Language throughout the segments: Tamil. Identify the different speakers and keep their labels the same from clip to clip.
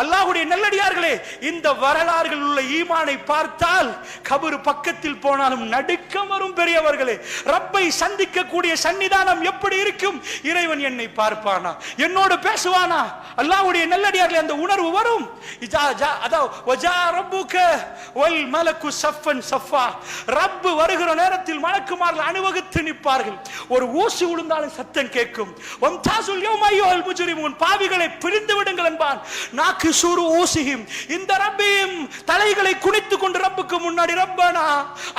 Speaker 1: அல்லாஹ்வுடைய நல்லடியார்களே, இந்த வரலாறுகள் உள்ள ஈமானை பார்த்தால் கபர் பக்கத்தில் போனாலும் நடுக்கம் வரும். பெரியவர்களே, ரப்பை சந்திக்க கூடிய சன்னிதானம் எப்படி இருக்கும்? இறைவன் என்னை பார்ப்பானா, என்னோடு பேசுவானா? அல்லாஹ்வுடைய நல்லடியார்களே, அந்த உணர்வு வரும். ரப்பு வருகிற நேரத்தில் மலக்குமார்கள் அணிவகுத்து நிற்பார்கள். ஒரு ஊசி விழுந்தாலும் சத்தம் கேட்கும். பாவிகளை பிரிந்து விடுங்கள் என்பான். இந்த ரப்பையும் தலைகளை குனித்துக் கொண்டு ரப்புக்கு முன்னாடி ரப்பனா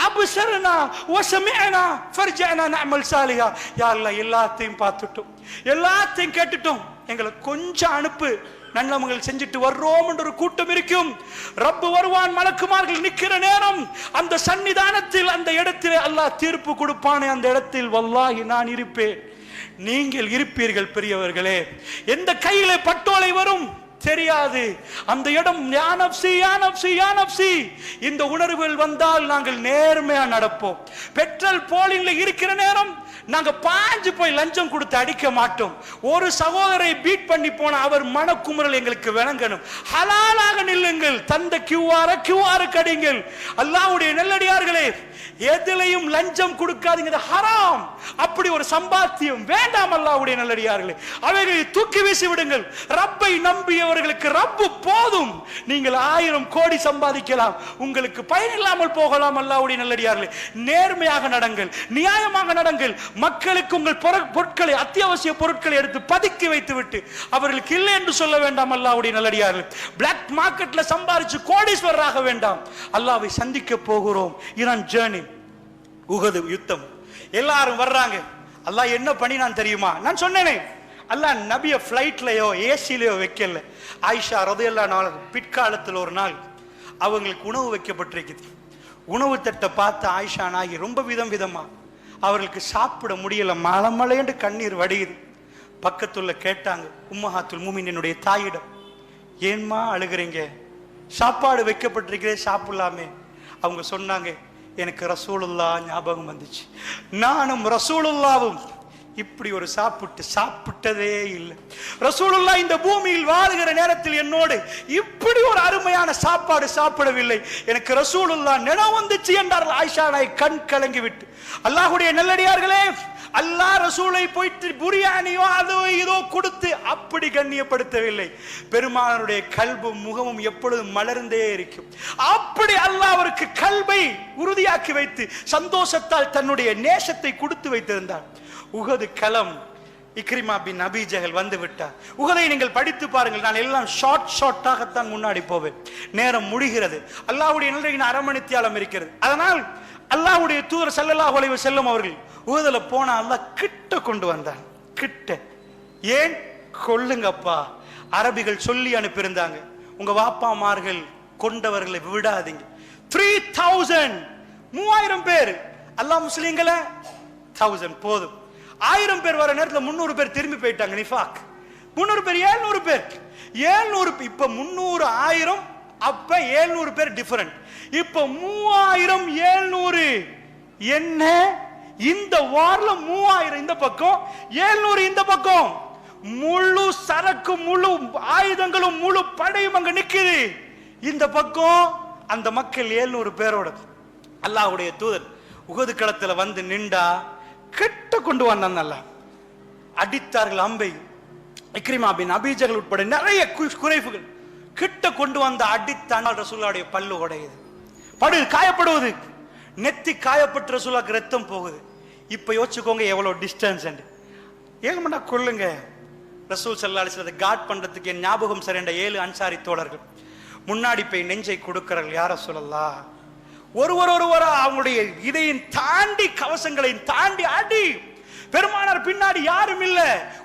Speaker 1: அப்சர்னா வஸமிஅனா ஃபர்ஜஅனா நஅமல் சாலிஹா, யா அல்லாஹ் எல்லாத்தையும் பார்த்துட்டோம், எல்லாத்தையும் கேட்டுட்டோம், எங்களை கொஞ்சம் அனுப்பு, நல்லமங்கள் செஞ்சுட்டு வர்றோம் என்ற ஒரு கூட்டம் இருக்கும். ரப்பு வருவான், மலக்குமார்கள் நிற்கிற நேரம் அந்த சன்னிதானத்தில் அந்த இடத்திலே அல்லாஹ் தீர்ப்பு கொடுப்பானே, அந்த இடத்தில் வல்லாஹி நான் இருப்பேன், நீங்கள் இருப்பீர்கள். பெரியவர்களே, எந்த கையிலே பட்டோலை வரும் தெரியாது. அந்த இடம் இந்த உணர்வுகள் வந்தால் நாங்கள் நேர்மையா நடப்போம். பெட்ரோல் போலிங்ல இருக்கிற நேரம் நாங்க பாஞ்சு போய் லஞ்சம் கொடுத்து அடிக்க மாட்டோம். ஒரு சகோதரை பீட் பண்ணி போன அவர் மனக்குமுறல் எங்களுக்கு விளங்கணும். ஹலாலாக நில்லுங்கள், தந்த கியூஆர் கடிங்கள். அல்லாஹ்வுடைய நல்லடியார்களே, எதிலையும் லஞ்சம் கொடுக்காதீங்க, ஹராம். அப்படி ஒரு சம்பாத்தியம் வேண்டாம். அல்லாஹ்வுடைய நல்லடியார்களே, அவைகளை தூக்கி வீசி விடுங்கள். ரப்பை நம்பியவர்களுக்கு ரப்பு போதும். நீங்கள் 1000 கோடி சம்பாதிக்கலாம், உங்களுக்கு பயனில்லாமல் போகலாம். அல்லாஹ்வுடைய நல்லடியார்களே, நேர்மையாக நடங்கள், நியாயமாக நடங்கள். மக்களுக்கு உங்கள் பொருட்களை, அத்தியாவசிய பொருட்களை எடுத்து பதுக்கி வைத்து விட்டு அவர்களுக்கு இல்லை என்று சொல்ல வேண்டாம். அல்லாஹ்வுடைய நல்லடியார்களே, பிளாக் மார்க்கெட்ல சம்பாதிச்சு கோடீஸ்வரராக வேண்டாம். அல்லாஹ்வை சந்திக்க போகிறோம். இதான் ஜர்னி. உஹது யுத்தம், எல்லாரும் வர்றாங்க. அல்லாஹ் என்ன பண்ணினான் தெரியுமா? நான் சொன்னேனே, அல்லாஹ் நபிய ஃபிளைட்லயோ ஏசிலயோ வைக்கல. ஆயிஷா ரலியல்லாஹு அன்ஹா பிற்காலத்தில் ஒரு நாள் அவங்களுக்கு உணவு வைக்கப்பட்டிருக்குது. உணவு தட்டை பார்த்து ஆயிஷா நாயகி ரொம்ப விதமா அவர்களுக்கு சாப்பிட முடியல, மலமலையண்டு கண்ணீர் வடியுது. பக்கத்துல கேட்டாங்க உம்மஹாத்துல் மூமினினுடைய தாயிடம், ஏன்மா அழுகிறீங்க? சாப்பாடு வைக்கப்பட்டிருக்கிறே, சாப்பிடலாமே. அவங்க சொன்னாங்க, எனக்கு ரசூலுல்லாஹ் ஞாபகம் வந்துச்சு, நானும் ரசூலுல்லாவும் இப்படி ஒரு சாப்பிட்டதே இல்லை. ரசூலுல்லாஹ் இந்த பூமியில் வாழுகிற நேரத்தில் என்னோடு இப்படி ஒரு அருமையான சாப்பாடு சாப்பிடவில்லை. எனக்கு ரசூலுல்லாஹ் நினைவு வந்துச்சு என்றார்கள் ஆயிஷா நாய் கண் கலங்கி விட்டு. அல்லாஹ்வுடைய நல்லடியார்களே, அல்லாஹ் ரசூலை போயிட்டு புரியாணியோ அதோ இதோ கொடுத்து அப்படி கண்ணியப்படுத்தவில்லை. பெருமானாருடைய கல்பும் முகமும் எப்பொழுதும் மலர்ந்தே இருக்கும். அப்படி அல்லாஹ் அவருக்கு கல்பை உறுதியாக்கி வைத்து சந்தோஷத்தால் தன்னுடைய நேசத்தை கொடுத்து வைத்திருந்தார். உஹது களம், இக்ரிமா பின் அபி ஜஹல் வந்து விட்டார். உஹதை நீங்கள் படித்து பாருங்கள். நான் எல்லாம் ஷார்ட்டாகத்தான் முன்னாடி போவேன், நேரம் முடிகிறது. அல்லாஹ்வுடைய நல்ல அரமணித்தியாலம் இருக்கிறது. அதனால் அல்லாஹ்வுடைய தூதர் ஸல்லல்லாஹு அலைஹி வஸல்லம் அவர்கள் உஹதுல போன அல்லாஹ் கிட்ட கொண்டு வந்தான். கிட்ட ஏன் கொல்லுங்கப்பா, அரபிகள் சொல்லி அனுப்பியிருந்தாங்க, உங்க வாப்பாமார்கள் கொண்டவர்களை விடாதீங்க. 3000 பேர், அல்லாஹ் முஸ்லிம்களை 1000 போதும். 1000 பேர் வர நேரத்தில் 300 பேர் திரும்பி போயிட்டாங்க. நிஃபாக் 300 பேர், 700 பேர், 700. இப்ப 300 1000, அப்ப 700 பேர் டிஃபரண்ட். இப்ப 3000 700 என்ன? இந்த வார்ல 3000 இந்த பக்கம், 700 இந்த பக்கம். முழு சரக்கு, முழு ஆயுதங்களும், முழு படையும் அங்க நிக்குது. இந்த பக்கம் அந்த மக்கள் 700 பேரோட. அல்லாஹ்வுடைய தூதர் உஹது களத்துல வந்து நின்றா கிட்ட கொண்டு வந்தான். நல்லா அடித்தார்கள் அம்பை. இக்ரிமா பின் அபி ஜஹல் உட்பட நிறைய குறைவுகள். கிட்ட கொண்டு வந்த அடித்தானால் ரசூலுல்லாஹ்வுடைய பல்லு உடையுது, காயப்படுவது, நெத்தி காயப்பட்ட ரசூலுல்லாஹ்க்கு ரத்தம் போகுது. இப்ப யோசிச்சுக்கோங்க எவ்வளவு டிஸ்டன்ஸ். ஏகமண்டா கொள்ளுங்க. ரசூல் ஸல்லல்லாஹு அலைஹி வஸல்லம் காட் பண்றதுக்கு என் ஞாபகம் சரிண்ட 7 அன்சாரி தோழர்கள் முன்னாடி போய் நெஞ்சை கொடுக்கிறார்கள். யா ரசூலல்லாஹ், ஒருவரா அவங்களுடைய இதையும் தாண்டி, கவசங்களை தாண்டி அடி. பெருமானார் பின்னாடி யாரும் இல்ல.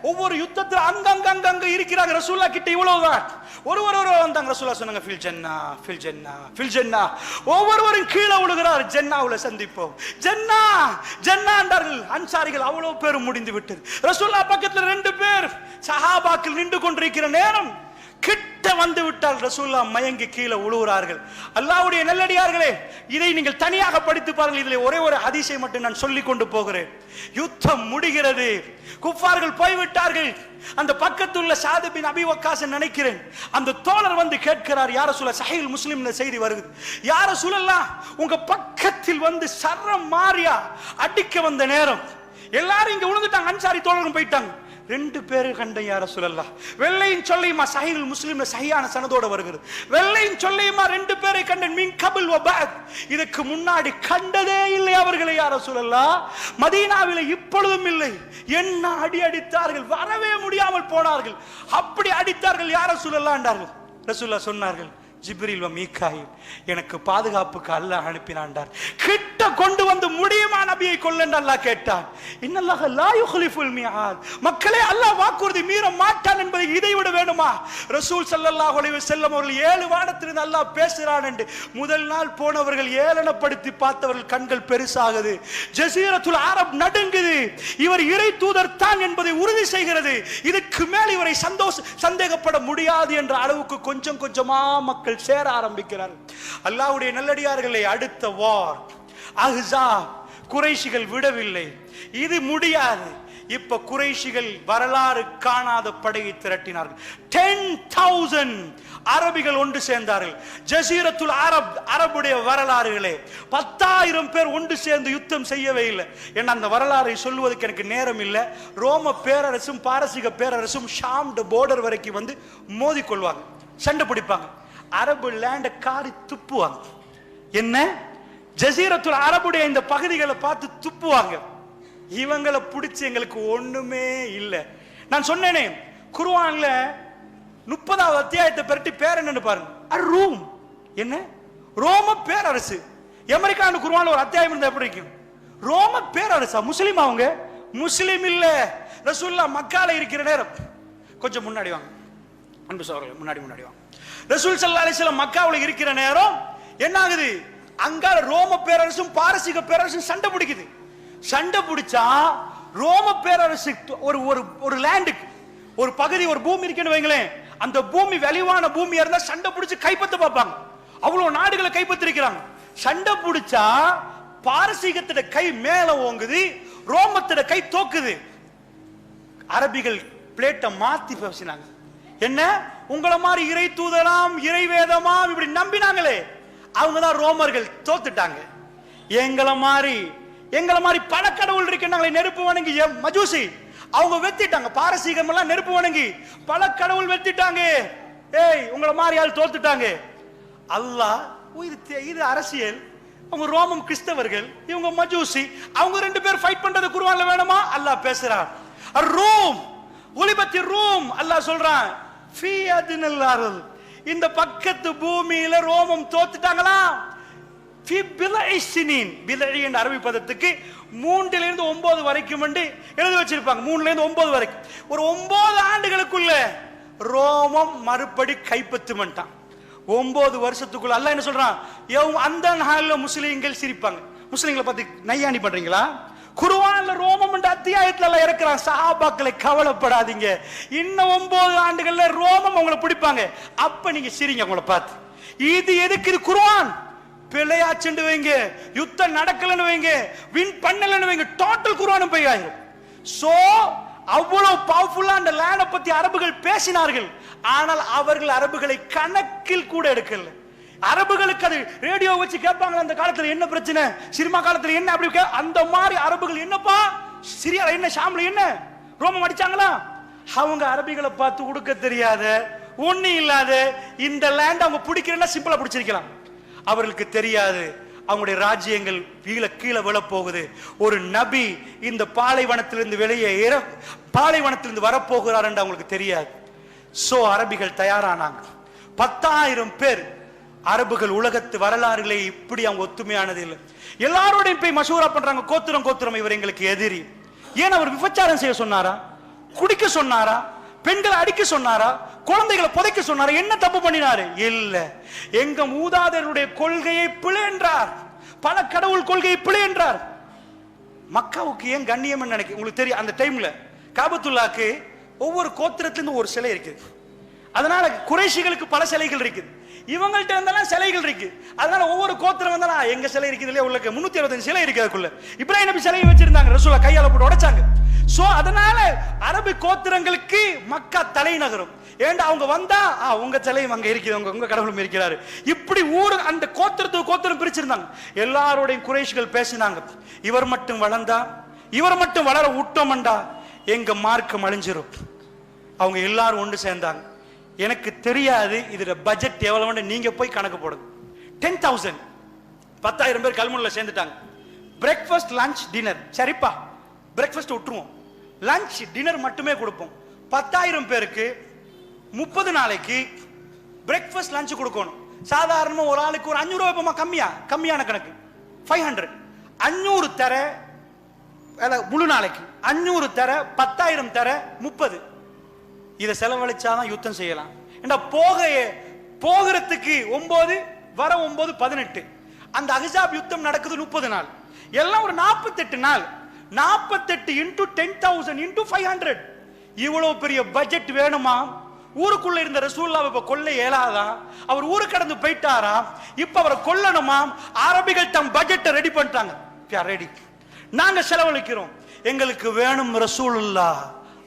Speaker 1: ஒவ்வொரு யுத்தத்தில் அங்கங்க இருக்கிறாங்க. ரசூலுல்லாஹ் கிட்ட இவ்வளவுதான். ஒருவர் வந்தாங்க. ரசூலுல்லாஹ் சொன்னாங்க, ஃபில் ஜன்னா, ஃபில் ஜன்னா, ஃபில் ஜன்னா. ஒவ்வொருவரும் கீழே விழுகிறார். ஜன்னாவுல சந்திப்போம், ஜன்னா ஜன்னா என்றார்கள். அன்சாரிகள் அவ்வளவு பேர் முடிந்து விட்டது. ரசூலுல்லாஹ் பக்கத்துல 2 பேர் சஹாபாக்கள் நின்று கொண்டிருக்கிற நேரம் கிட்ட வந்து விட்டால் ரசூலுல்லாஹ் மயங்கி கீழே விழுகிறார்கள். அல்லாஹ்வுடைய நல்லடியார்களே, இதை நீங்கள் தனியாக படித்து பாருங்கள். இதிலே ஒரே ஒரு ஹதீஸை மட்டும் நான் சொல்லிக் கொண்டு போகிறேன். யுத்தம் முடிகிறது, குஃபார்கள் போய்விட்டார்கள். அந்த பக்கத்துள்ள சாது பின் அபி வக்காஸ் நினைக்கிறேன், அந்த தோழர் வந்து கேட்கிறார், யா ரசூலல்லாஹ், சஹீஹ் முஸ்லிம்ல செய்தி வருது, யா ரசூலல்லாஹ், உங்க பக்கத்தில் வந்து சர்ரம் மாரியா அடிக்க வந்த நேரம் எல்லாரும் இங்க விழுந்துட்டாங்க, அன்சாரி தோழரும் போயிட்டாங்க. 2 பேரு கண்ட யா ரசூலல்லாஹ். வெள்ளையின் சொல்லையுமா, சஹீஹ் முஸ்லிம்ல சஹீஹான சனதோட வருகிறது. வெள்ளையின் சொல்லையுமா 2 பேரை கண்டன், மின் கபில் வ பஅத், இதுக்கு முன்னாடி கண்டதே இல்லை அவர்களை யா ரசூலல்லாஹ். மதீனாவிலே இப்பொழுதும் இல்லை. என்ன அடி அடித்தார்கள், வரவே முடியாமல் போனார்கள். அப்படி அடித்தார்கள் யா ரசூலல்லாஹ் என்றார்கள். ரசூலுல்லாஹ் சொன்னார்கள், ஜிப்ரீல் வ மீகாயில் எனக்கு பாதுகாப்புக்கு அல்லாஹ் அனுப்பினான்டார். கிட்ட கொண்டு வந்து முடியுமா நபியை கொல்லன்னு அல்லாஹ் கேட்டான். இன்னல்லாஹ லா யுக்லிஃபுல் மிஆத், மக்களே அல்லாஹ் வாக்குறுதி மீற மாட்டான் என்பதை இதை விட வேணுமா? ரசூல் ஸல்லல்லாஹு அலைஹி வஸல்லம் அவர்கள் 7 வானத்திலிருந்து அல்லாஹ் பேசுறான் என்று முதல் நாள் போனவர்கள் ஏளனப்படுத்தி பார்த்தவர்கள் கண்கள் பெருசாகுது. ஜஸீரத்துல் அரப் நடுங்குது. இவர் இறை தூதர் தான் என்பதை உறுதி செய்கிறது. இதுக்கு மேல் இவரை சந்தேகப்பட முடியாது என்ற அளவுக்கு கொஞ்சம் கொஞ்சமா மக்கள் சேர ஆரம்பிக்கிறார்கள். அல்லாஹ்வுடைய நல்லடியார்களே, அடுத்த வார் அஹ்ஸாப், குறைஷிகள் விடவில்லை, இது முடியாது. இப்ப குறைஷிகள் வரலாறு காணாத படையை திரட்டினார்கள். 10,000 அரபிகள் ஒன்று சேர்ந்தார்கள். ஜஸீரத்துல் அரப், அரபுடைய வரலாறுகளே, 10,000 பேர் ஒன்று சேர்ந்து யுத்தம் செய்யவே இல்லை. ஏன்னா அந்த வரலாறை சொல்லுவதற்கு எனக்கு நேரம் இல்லை. ரோம பேரரசும் பாரசீக பேரரசும் ஷாம் போர்டர் வரைக்கும் வந்து மோதி கொள்வாங்க, சண்டை பிடிப்பாங்க. அரபு லேண்ட காரி துப்புவாங்க. என்ன, ஜஸீரத்துல் அரபுடைய இந்த பகுதிகளை பார்த்து துப்புவாங்க. இவங்களை பிடிச்சி எங்களுக்கு ஒண்ணுமே இல்லை. நான் சொன்னேனே, குர்ஆன்ல 30வது அத்தியாயத்தை பெருட்டி பேர் என்னன்னு பாருங்க, ரூம். என்ன, ரோம பேரரசு. அமெரிக்கான குர்ஆன்ல ஒரு அத்தியாயம் இருந்தா எப்படி இருக்கும்? ரோம பேரரசா? முஸ்லிம் அவங்க? முஸ்லிம் இல்ல. ரசூலுல்லாஹ் மக்கால இருக்கிற நேரம், கொஞ்சம் முன்னாடி வாங்க அன்பு சகோதரர்களே, முன்னாடி வாங்க. ரசூல் ஸல்லல்லாஹு அலைஹி வஸல்லம் மக்காவுல இருக்கிற நேரம் என்ன ஆகுது? அங்க ரோம பேரரசும் பாரசீக பேரரசும் சண்டை பிடிக்குது. சண்டை பிடிச்சா ரோம பேரரசு ஒரு ஒரு லேண்டுக்கு, ஒரு பகுதி, ஒரு பூமி இருக்குன்னு வைங்களேன், அந்த பூமி வெளிவான பூமியா இருந்தா சண்டை பிடிச்சு கைப்பற்ற பார்ப்பாங்க. அவ்வளவு நாடுகளை கைப்பற்றிருக்கிறாங்க. சண்டை பிடிச்சா பாரசீகத்திட கை மேல ஓங்குது, ரோமத்திட கை தோக்குது. அரபிகள் பிளேட்டை மாத்தி பேசினாங்க. என்ன, உங்களை மாதிரி இறை தூதராம், இறை வேதமாம் இப்படி நம்பினாங்களே, அவங்கதான் ரோமர்கள் தோத்துட்டாங்க. எங்களை மாதிரி பல கடவுள் இருக்கின்றாங்களே, நெருப்பு வணங்கி மஜூசி, அவங்க வெத்திட்டாங்க. பாரசீகம் எல்லாம் நெருப்பு வணங்கி பல கடவுள் வெத்திட்டாங்க. ஏய், உங்களை மாதிரி ஆள் தோத்துட்டாங்க. அல்லாஹ், இது அரசியல். அவங்க ரோமம் கிறிஸ்தவர்கள், இவங்க மஜூசி, அவங்க 2 பேர் ஃபைட் பண்றது குர்ஆன்ல வேணுமா? அல்லாஹ் பேசுறான். ரூம் உலிபத்தி ரூம், அல்லாஹ் சொல்றான், ஃபீ அத்னல் அர்த், இந்த பக்கத்து பூமியில ரோமம் தோத்துட்டாங்களா? ஃபீ பில்இ ஸினீன், பில்இ என்ற அரபி பதத்துக்கு 3 இருந்து 9 வரைக்கும் எழுதி வச்சிருப்பாங்க. 3 இருந்து 9 வரைக்கும். ஒரு 9 ஆண்டுகளுக்குள்ள ரோமம் மறுபடி கைப்பற்றுமன்ட்டான். 9 வருஷத்துக்குள்ள அல்லாஹ் என்ன சொல்றான்? அந்த நாள்ல முஸ்லிம்கள் சிரிப்பாங்க. முஸ்லிம்களை பத்தி நையாண்டி பண்றீங்களா? குர்ஆன்ல ரோமம் என்ற அத்தியாயத்துல எல்லாம் இருக்கிறான். சஹாபாக்களை கவலைப்படாதீங்க, இன்னும் 9 ஆண்டுகள்ல ரோமம் உங்களை பிடிப்பாங்க. அப்ப நீங்க சிரிங்க உங்களை பார்த்து. இது எதுக்கு? இது குர்ஆன். பிழையாச்சுண்டு வைங்க, யுத்தம் நடக்கலன்னு வைங்க, வின் பண்ணலன்னு வைங்க, டோட்டல் குர்ஆனும் போய் ஆயிரும். சோ அவ்வளவு பவர்ஃபுல்லா அந்த லேண்ட பத்தி அரபுகள் பேசினார்கள். ஆனால் அவர்கள் அரபுகளை கணக்கில் கூட எடுக்கல. அரபுகளுக்கு அது ரேடியோ வச்சு கேட்பாங்க, அந்த காலத்துல என்ன பிரச்சனை, சினிமா காலத்துல என்ன, அப்படி அந்த மாதிரி அரபுகள் என்னப்பா சிரியால என்ன, ஷாம்ல என்ன, ரோமம் அடிச்சாங்களா? அவங்க அரபிகளை பார்த்து உடுக்க தெரியாத, ஒண்ணு இல்லாத இந்த லேண்ட் அவங்க பிடிக்கிறேன்னா சிம்பிளா பிடிச்சிருக்கலாம். அவர்களுக்கு தெரியாது அவங்களுடைய ராஜ்யங்கள் கீழே விழ போகுது. ஒரு நபி இந்த பாலைவனத்திலிருந்து வெளியே பாலைவனத்திலிருந்து வரப்போகிறார் என்று அவங்களுக்கு தெரியாது. சோ அரபிகள் தயாரானாங்க. 10,000 பேர். அரபுகள் உலகத்து வரலாறுகளை இப்படி அவங்க ஒத்துமையானது இல்லை. எல்லாரோடையும் போய் மசூரா பண்றாங்க, கோத்திரம் இவர் எங்களுக்கு எதிரி. ஏன் அவர் விபச்சாரம் செய்ய சொன்னாரா? குடிக்க சொன்னாரா? பெண்களை அடிக்க சொன்னாரா? குழந்தைகளை புதைக்க சொன்னாரா? என்ன தப்பு பண்ணினாரு? இல்ல, எங்க மூதாதையருடைய கொள்கையை பிழை என்றார். பல கடவுள் கொள்கையை பிழை என்றார். மக்காவுக்கு ஏன் கண்ணியம் நினைக்க உங்களுக்கு தெரியும். அந்த டைம்ல காபத்துல்லாக்கு ஒவ்வொரு கோத்திரத்திலிருந்து ஒரு சிலை இருக்கு. அதனால குறைஷிகளுக்கு பல சிலைகள் இருக்குது, இவங்கள்ட்ட இருந்தாலும் சிலைகள் இருக்கு. அதனால ஒவ்வொரு கோத்திரம் வந்தாலும் எங்க சிலை இருக்குது இல்லையா, உள்ள 365 சிலை இருக்கு. அதுக்குள்ள இப்ராஹிம் நபி சிலையை வச்சிருந்தாங்க, ரசூலா கையால போட்டு உடைச்சாங்க. சோ அதனால அரபு கோத்திரங்களுக்கு மக்கா தலைநகரம். ஏண்டா அவங்க வந்தா உங்க சிலையும் அங்க இருக்குது, உங்க கடவுளும் இருக்கிறாரு. இப்படி ஊர் அந்த கோத்திரத்துக்கு கோத்திரம் பிரிச்சிருந்தாங்க. எல்லாரோடையும் குறைஷிகள் பேசினாங்க, இவர் மட்டும் வளர்ந்தா, இவர் மட்டும் வளர விட்டோம்டா எங்க மார்க்கம் அழிஞ்சிரும். அவங்க எல்லாரும் ஒன்று சேர்ந்தாங்க. எனக்கு தெரியாது இதுல பட்ஜெட் எவ்வளவு, நீங்க போய் கணக்கு போடுங்க. 10,000 10,000 பேர் கல்முனையில சேர்ந்துட்டாங்க. பிரேக்ஃபாஸ்ட் லஞ்ச் டின்னர், சரிப்பா பிரேக்ஃபாஸ்ட் விட்டுருவோம், லஞ்ச் டின்னர் மட்டுமே கொடுப்போம். 10,000 பேருக்கு 30 நாளைக்கு பிரேக்ஃபாஸ்ட் லஞ்ச் கொடுக்கணும். சாதாரணமா ஒரு ஆளுக்கு ஒரு 500 ரூபாய், கம்மியான கணக்கு 500, 500 தர முழு நாளைக்கு 500 தர 10,000 தர 30. இதை செலவழிச்சாதான் யுத்தம் செய்யலாம். போகிறதுக்கு 9 வர 9 18. அந்த அஹ்ஸாப் யுத்தம் நடக்குது 30 நாள், எல்லாம் ஒரு 48 நாள். 48 into 10,000 into 500. இவ்வளவு பெரிய பட்ஜெட் வேணுமா? ஊருக்குள்ள இருந்த ரசூலுல்லாஹ் இப்ப கொல்ல இயலாதா? அவர் ஊரு கடந்து போயிட்டாரா? இப்ப அவரை கொல்லணுமா? அரபிகள் தம் பட்ஜெட்டை ரெடி பண்ணிட்டாங்க. ரெடி, நாங்க செலவழிக்கிறோம், எங்களுக்கு வேணும் ரசூலுல்லாஹ்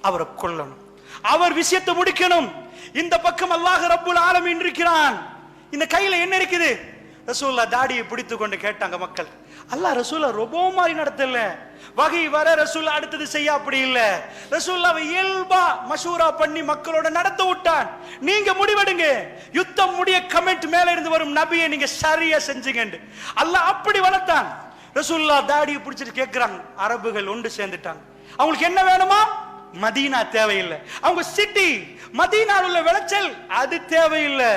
Speaker 1: அவரை கொல்லணும், அவர் விஷயத்தை முடிக்கணும். இந்த பக்கம் அல்லாஹ் ரப்புல் ஆலமீன் இருக்கிறான். இந்த கையில என்ன இருக்குது? ரசூலுல்லாஹ் தாடியை பிடித்து கொண்டு கேட்டாங்க மக்கள். அல்லாஹ் ரசூலுல்லாஹ் ரொபோ மாதிரி நடத்தல, வகை வர ரசூலுல்லாஹ் அடுத்தது செய்ய அப்படி இல்ல. ரசூலுல்லாஹ் இயல்பா மஷூரா பண்ணி மக்களோட நடத்த விட்டான். நீங்க முடிவெடுங்க, யுத்தம் முடிய கமெண்ட் மேல இருந்து வரும் நபியை நீங்க சரியா செஞ்சீங்க. அல்லாஹ் அப்படி வளர்த்தான். ரசூலுல்லாஹ் தாடியை பிடிச்சிட்டு கேட்கிறாங்க. அரபுகள் ஒன்று சேர்ந்துட்டாங்க. அவங்களுக்கு என்ன வேணுமா? மதீனா தேவையில்லை. அவங்க சிட்டி மதீனாவில் உள்ள விளைச்சல் அது தேவையில்லை.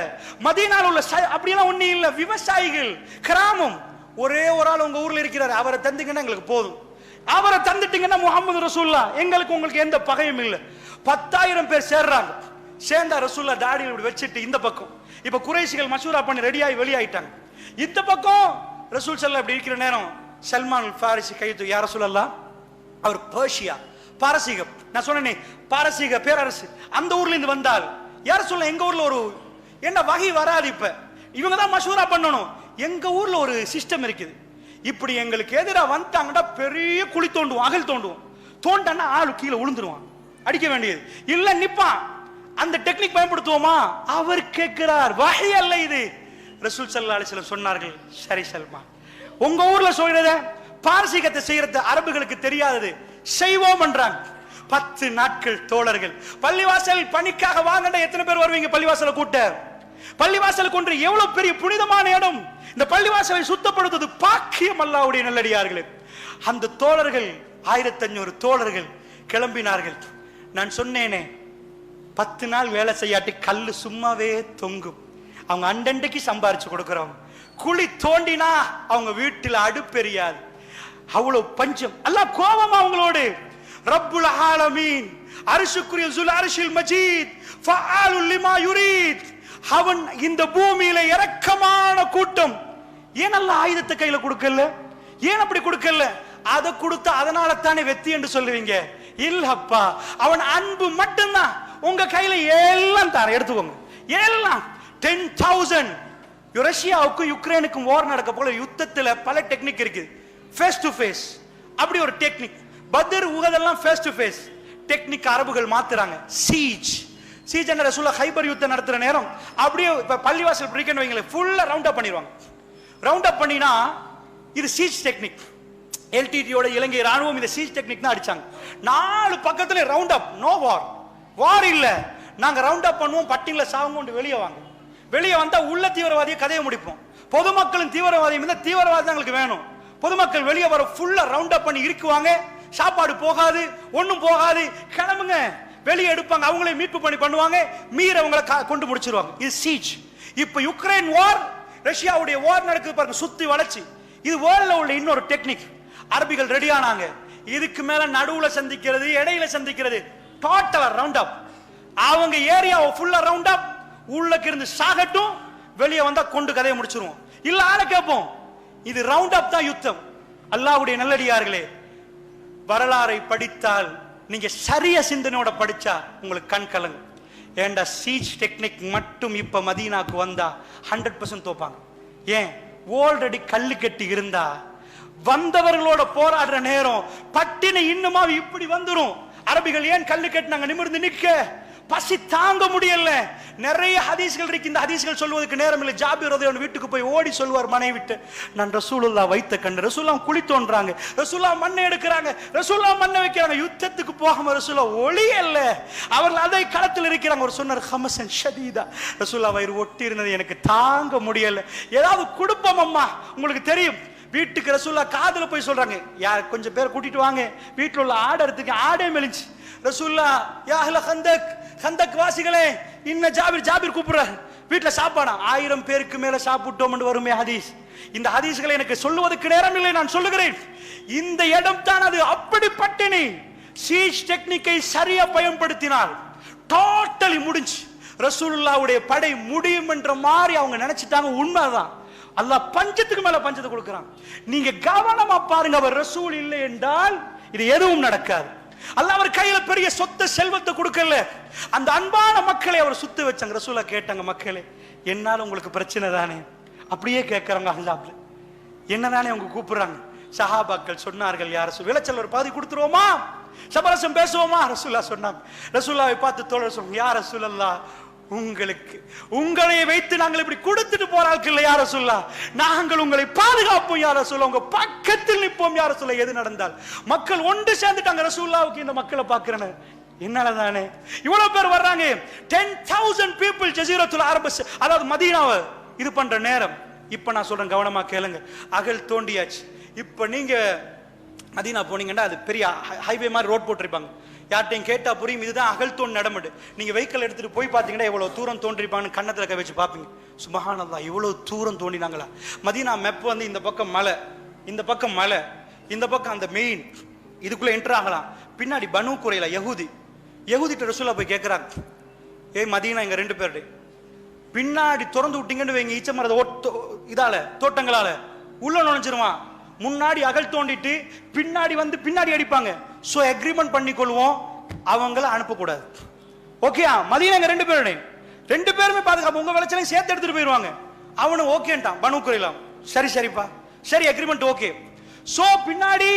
Speaker 1: மதீனாவில் உள்ள அப்படியெல்லாம் ஒண்ணு இல்லை. விவசாயிகள் கிராமம், ஒரே ஒரு ஆள் உங்க ஊர்ல இருக்கிறார், அவரை தந்தீங்கன்னா எங்களுக்கு போதும். அவரை தந்துட்டீங்கன்னா முஹம்மது ரசூலுல்லாஹ் எங்களுக்கு உங்களுக்கு எந்த பகையும் இல்லை. 10,000 பேர் சேர்றாங்க. சேர்ந்தா ரசூலுல்லாஹ் தாடியை இப்படி வச்சுட்டு இந்த பக்கம் இப்ப குறைஷிகள் மஷூரா பண்ணி ரெடியாகி வெளியாயிட்டாங்க. இந்த பக்கம் ரசூல் ஸல்லல்லாஹு இப்படி இருக்கிற நேரம் சல்மான் ஃபாரிசி கைது, யா ரசூலல்லாஹ் அவர் பர்ஷியா பாரசீகம், நான் சொன்னேனே பாரசீக பேரரசு, அந்த ஊர்ல இருந்து வந்தால் யார சொல்ல எங்க ஊர்ல ஒரு என்ன வகை வராது. இப்ப இவங்க தான் மஷூரா பண்ணணும். எங்க ஊர்ல ஒரு சிஸ்டம் இருக்குது, இப்படி எங்களுக்கு எதிராக வந்துட்டாங்கன்னா பெரிய குழி தோண்டுவோம், அகல் தோண்டுவோம். தோண்டான்னா ஆளு கீழே விழுந்துருவான், அடிக்க வேண்டியது இல்ல நிப்பான். அந்த டெக்னிக் பயன்படுத்துவோமா? அவர் கேட்கிறார், வகை அல்ல இது. ரசூல் ஸல்லல்லாஹு அலைஹி வஸல்லம் சொன்னார்கள், சரி சல்மான், உங்க ஊர்ல சொல்றத பாரசீகத்தை செய்யறது அரபுகளுக்கு தெரியாதது செய்வோம் என்றாங்க. 10 நாட்கள் தோழர்கள் பள்ளிவாசல் பணிக்காக வாங்கண்ட எத்தனை பேர் வருவீங்க? பள்ளிவாசலை கூட்ட, பள்ளிவாசலுக்கு ஒன்று எவ்வளவு பெரிய புனிதமான இடம். இந்த பள்ளிவாசலை சுத்தப்படுத்துவது பாக்கியம் அல்லாஹ்வுடைய நல்லடியார்களே. அந்த தோழர்கள் 1500 தோழர்கள் கிளம்பினார்கள். நான் சொன்னேனே 10 நாள் வேலை செய்யாட்டி கல்லு சும்மாவே தொங்கும். அவங்க அண்டண்டைக்கு சம்பாரிச்சு கொடுக்கிறோம். குழி தோண்டினா அவங்க வீட்டில் அடுப்பெரியாது, அவ்வளவு பஞ்சம். அல்லாஹ் கோபமா அவங்களோடு. ரப்புல் ஆலமீன் அர்ஷுக்குரிய ஸுல் அர்ஷில் மஜீத் ஃபஆலுல் லிமா யுரீத், அவன் இந்த பூமியில இரக்கமான கூட்டம். ஏன் அல்லாஹ் ஆயுதத்தை கையில கொடுக்கல? ஏன் அப்படி கொடுக்கல? அதை கொடுத்தா அதனால தானே வெற்றி என்று சொல்லுவீங்க. இல்லப்பா, அவன் அன்பு மட்டும்தான். உங்க கையில எல்லாம் தார எடுத்துக்கோங்க, எல்லாம் 10,000. ரஷ்யாவுக்கும் யுக்ரைனுக்கும் வார் நடக்க போல யுத்தத்துல பல டெக்னிக் இருக்கு. ஃபேஸ் டு ஃபேஸ் அப்படி ஒரு டெக்னிக். பத்ர் உஹதெல்லாம் ஃபேஸ் டு ஃபேஸ் டெக்னிக் அரபுகள் மாத்துறாங்க. சீஜ் என்ற ரசூலுல்லாஹ் ஹைபர் யுத்தம் நடத்துற நேரம் அப்படியே பள்ளிவாசல் பிரிக்கணும் வைங்களேன், ஃபுல்லா ரவுண்ட் அப் பண்ணிடுவாங்க. ரவுண்ட் அப் பண்ணினா இது சீஜ் டெக்னிக். எல்டிடியோட இலங்கை ராணுவம் இந்த சீஜ் டெக்னிக் தான் அடிச்சாங்க. 4 பக்கத்துல ரவுண்ட் அப், நோ வார் இல்ல, நாங்க ரவுண்ட் அப் பண்ணுவோம், பட்டிங்கள சாவுங்க வெளியே வாங்க. வெளியே வந்தா உள்ள தீவிரவாதியை கதையை முடிப்போம். பொதுமக்களின் தீவிரவாதியும் இருந்தா தீவிரவாதி தான் எங்களுக்கு வேணும். பொதுமக்கள் வெளியே வர ஃபுல்லா ரவுண்ட் அப் பண்ணி இருக்குவாங்க. சாப்பாடு போகாது, ஒண்ணும் போகாது, கிளம்புங்க வெளியே எடுப்பாங்க. அவங்களே மீட்பு பண்ணி பண்ணுவாங்க, மீற அவங்களை கொண்டு முடிச்சிருவாங்க. இது சீஜ். இப்ப யுக்ரைன் வார், ரஷ்யாவுடைய வார் நடக்குது பாருங்க, சுத்தி வளைச்சு. இது வேர்ல்ட்ல உள்ள இன்னொரு டெக்னிக். அரபிகள் ரெடி ஆனாங்க. இதுக்கு மேல நடுவுல சந்திக்கிறது, இடையில சந்திக்கிறது, டோட்டலா ரவுண்ட் அப். அவங்க ஏரியாவை ஃபுல்லா ரவுண்ட் அப், உள்ளக்கு இருந்து சாகட்டும், வெளியே வந்தா கொண்டு கதையை முடிச்சிருவோம். இல்ல ஆளை கேட்போம். இது ரவுண்ட் அப் தான் யுத்தம். அல்லாஹ்வுடைய நல்லடியார்களே, வரலாறை படித்தால் நீங்க சரிய சிந்தனையோட படிச்சா உங்களுக்கு கண் கலங்கும். ஏண்டா சீச் டெக்னிக் மட்டும் இப்ப மதீனாக்கு வந்தா 100% தோப்பாங்க. ஏன்? ஆல்ரெடி கல்லு கட்டி இருந்தா வந்தவர்களோட போராடுற நேரம் பட்டினி இன்னுமா இப்படி வந்துரும். அரபிகள் ஏன் கல்லு கட்டினாங்க? நிமிர்ந்து நிக்க பசி தாங்க முடியல. நிறைய ஹதீஸ்கள் இருக்கு. இந்த ஹதீஸ்கள் சொல்வதற்கு நேரம் இல்லை. ஜாபிர் ரலியல்லாஹு வீட்டுக்கு போய் ஓடி சொல்வார் மனைவி விட்டு, நான் ரசூலுல்லாஹ் வைத்த கண்டு. ரசூலுல்லாஹ் குழி தோன்றாங்க, ரசூலுல்லாஹ் மண்ணை எடுக்கிறாங்க, ரசூலுல்லாஹ் மண்ணை வைக்கிறாங்க. யுத்தத்துக்கு போகாம ரசூலுல்லாஹ் ஒளி அல்ல, அவர்கள் அதை களத்தில் இருக்கிறாங்க. ஒரு சொன்னார் ஹமசன் ஷதீதா, ரசூலுல்லாஹ் வயிறு ஒட்டி இருந்தது எனக்கு தாங்க முடியல, ஏதாவது கொடுப்போம் அம்மா. உங்களுக்கு தெரியும் வீட்டுக்கு ரசூலுல்லாஹ் காதுல போய் சொல்றாங்க, யார் கொஞ்சம் பேர் கூட்டிட்டு வாங்க, வீட்டில் உள்ள ஆடை எடுத்துக்கு. ஆடே மெலிஞ்சு. ரசூலுல்லாஹ் யா அஹ்ல கந்தக், கந்தக் வாசிகளே, இன்ன ஜாபிர் கூப்பிடுறாரு. வீட்டுல சாப்பாடா 1000 பேருக்கு மேல சாப்பிட்டோம் என்று வருமே ஹதீஸ். இந்த ஹதீஸ்களை எனக்கு சொல்லுவதற்கு நேரம் இல்லை, நான் சொல்லுகிறேன். இந்த இடம் தான் அது. அப்படி பட்டினி. சீச் டெக்னிக்கை சரியா பயன்படுத்தினால் டோட்டலி முடிஞ்சு. ரசூலுல்லாஹ்வுடைய படை முடியும் என்ற மாதிரி அவங்க நினைச்சிட்டாங்க. உண்மைதான். அல்லாஹ் பஞ்சத்துக்கு மேல பஞ்சத்தை கொடுக்கிறான். நீங்க கவனமா பாருங்க. அவர் ரசூல் இல்லை என்றால் இது எதுவும் நடக்காது. அல்லாஹ் அவர் கையில பெரிய சொத்து செல்வத்தை கொடுக்கல. அந்த அன்பான மக்களை அவர் சுத்து வச்சாங்க. ரசூலுல்லாஹ் கேட்டாங்க, மக்களே என்னால உங்களுக்கு பிரச்சனை தானே? அப்படியே கேட்கறாங்க. அல்லாஹ்ல என்னதானே அவங்க கூப்பிடுறாங்க. சஹாபாக்கள் சொன்னார்கள், யார் ரசூல், விளைச்சல் ஒரு பாதி கொடுத்துருவோமா, சமரசம் பேசுவோமா? ரசூலுல்லாஹ் சொன்னாங்க. ரசூலுல்லாஹை பார்த்து தோழர் சொன்னாங்க, யா ரசூலல்லாஹ், உங்களுக்கு உங்களை வைத்து நாங்கள் இப்படி கொடுத்துட்டு போறார்கள் இல்ல யார சொல்ல, நாங்கள் உங்களை பாதுகாப்போம் யார சொல்ல, உங்க பக்கத்தில் நிற்போம் யார சொல்ல. எது நடந்தால் மக்கள் ஒன்று சேர்ந்துட்டாங்க. ரசூலுல்லாஹ்வுக்கு இந்த மக்களை பார்க்கிறேன் என்னாலதானே இவ்வளவு பேர் வர்றாங்க. 10,000 people ஜஸீரத்துல் அரப், அதாவது மதீனாவை இது பண்ற நேரம். இப்ப நான் சொல்றேன், கவனமா கேளுங்க. அகல் தோண்டியாச்சு. இப்ப நீங்க மதீனா போனீங்கன்னா அது பெரிய ஹைவே மாதிரி ரோட் போட்டிருப்பாங்க. யார்ட்டையும் கேட்டா புரியும், இதுதான் அகல் தோண்டி நடமுடு. நீங்க வெஹிக்கிள் எடுத்துட்டு போய் பாத்தீங்கன்னா எவ்வளவு தூரம் தோன்றிருப்பாங்கன்னு கண்ணத்துல கை வச்சு பாப்பீங்க. சுப்ஹானல்லாஹ், இவ்வளவு தூரம் தோண்டினாங்களா? மதீனா மெப் வந்து இந்த பக்கம் மலை, இந்த பக்கம் மலை, இந்த பக்கம் அந்த மெயின், இதுக்குள்ள என்டர் ஆகலாம். பின்னாடி பனு குறையில யஹூதிட்ட ரசூலுல்லாஹ் போய் கேட்கிறாங்க, ஏய் மதீனா இங்க 2 பேரு பின்னாடி திறந்து விட்டீங்கன்னு வைங்க, ஈச்ச மரத இதால தோட்டங்களால உள்ள நுழைஞ்சிருவான். முன்னாடி அகல் தோண்டிட்டு பின்னாடி வந்து பின்னாடி அடிப்பாங்க. சோ அக்ரிமெண்ட் பண்ணிக்கொள்வோம், அவங்கள அனுப்பக்கூடாது. ஓகே, மதீனா இங்க 2 பேரு, 2 பேருமே பாதுகாப்பு, உங்க விளைச்சலையும் சேர்த்து எடுத்துட்டு போயிருவாங்க. அவனு ஓகேன்ட்டான் பனு குறையிலாம். சரிப்பா, சரி அக்ரிமெண்ட் ஓகே. சோ பின்னாடி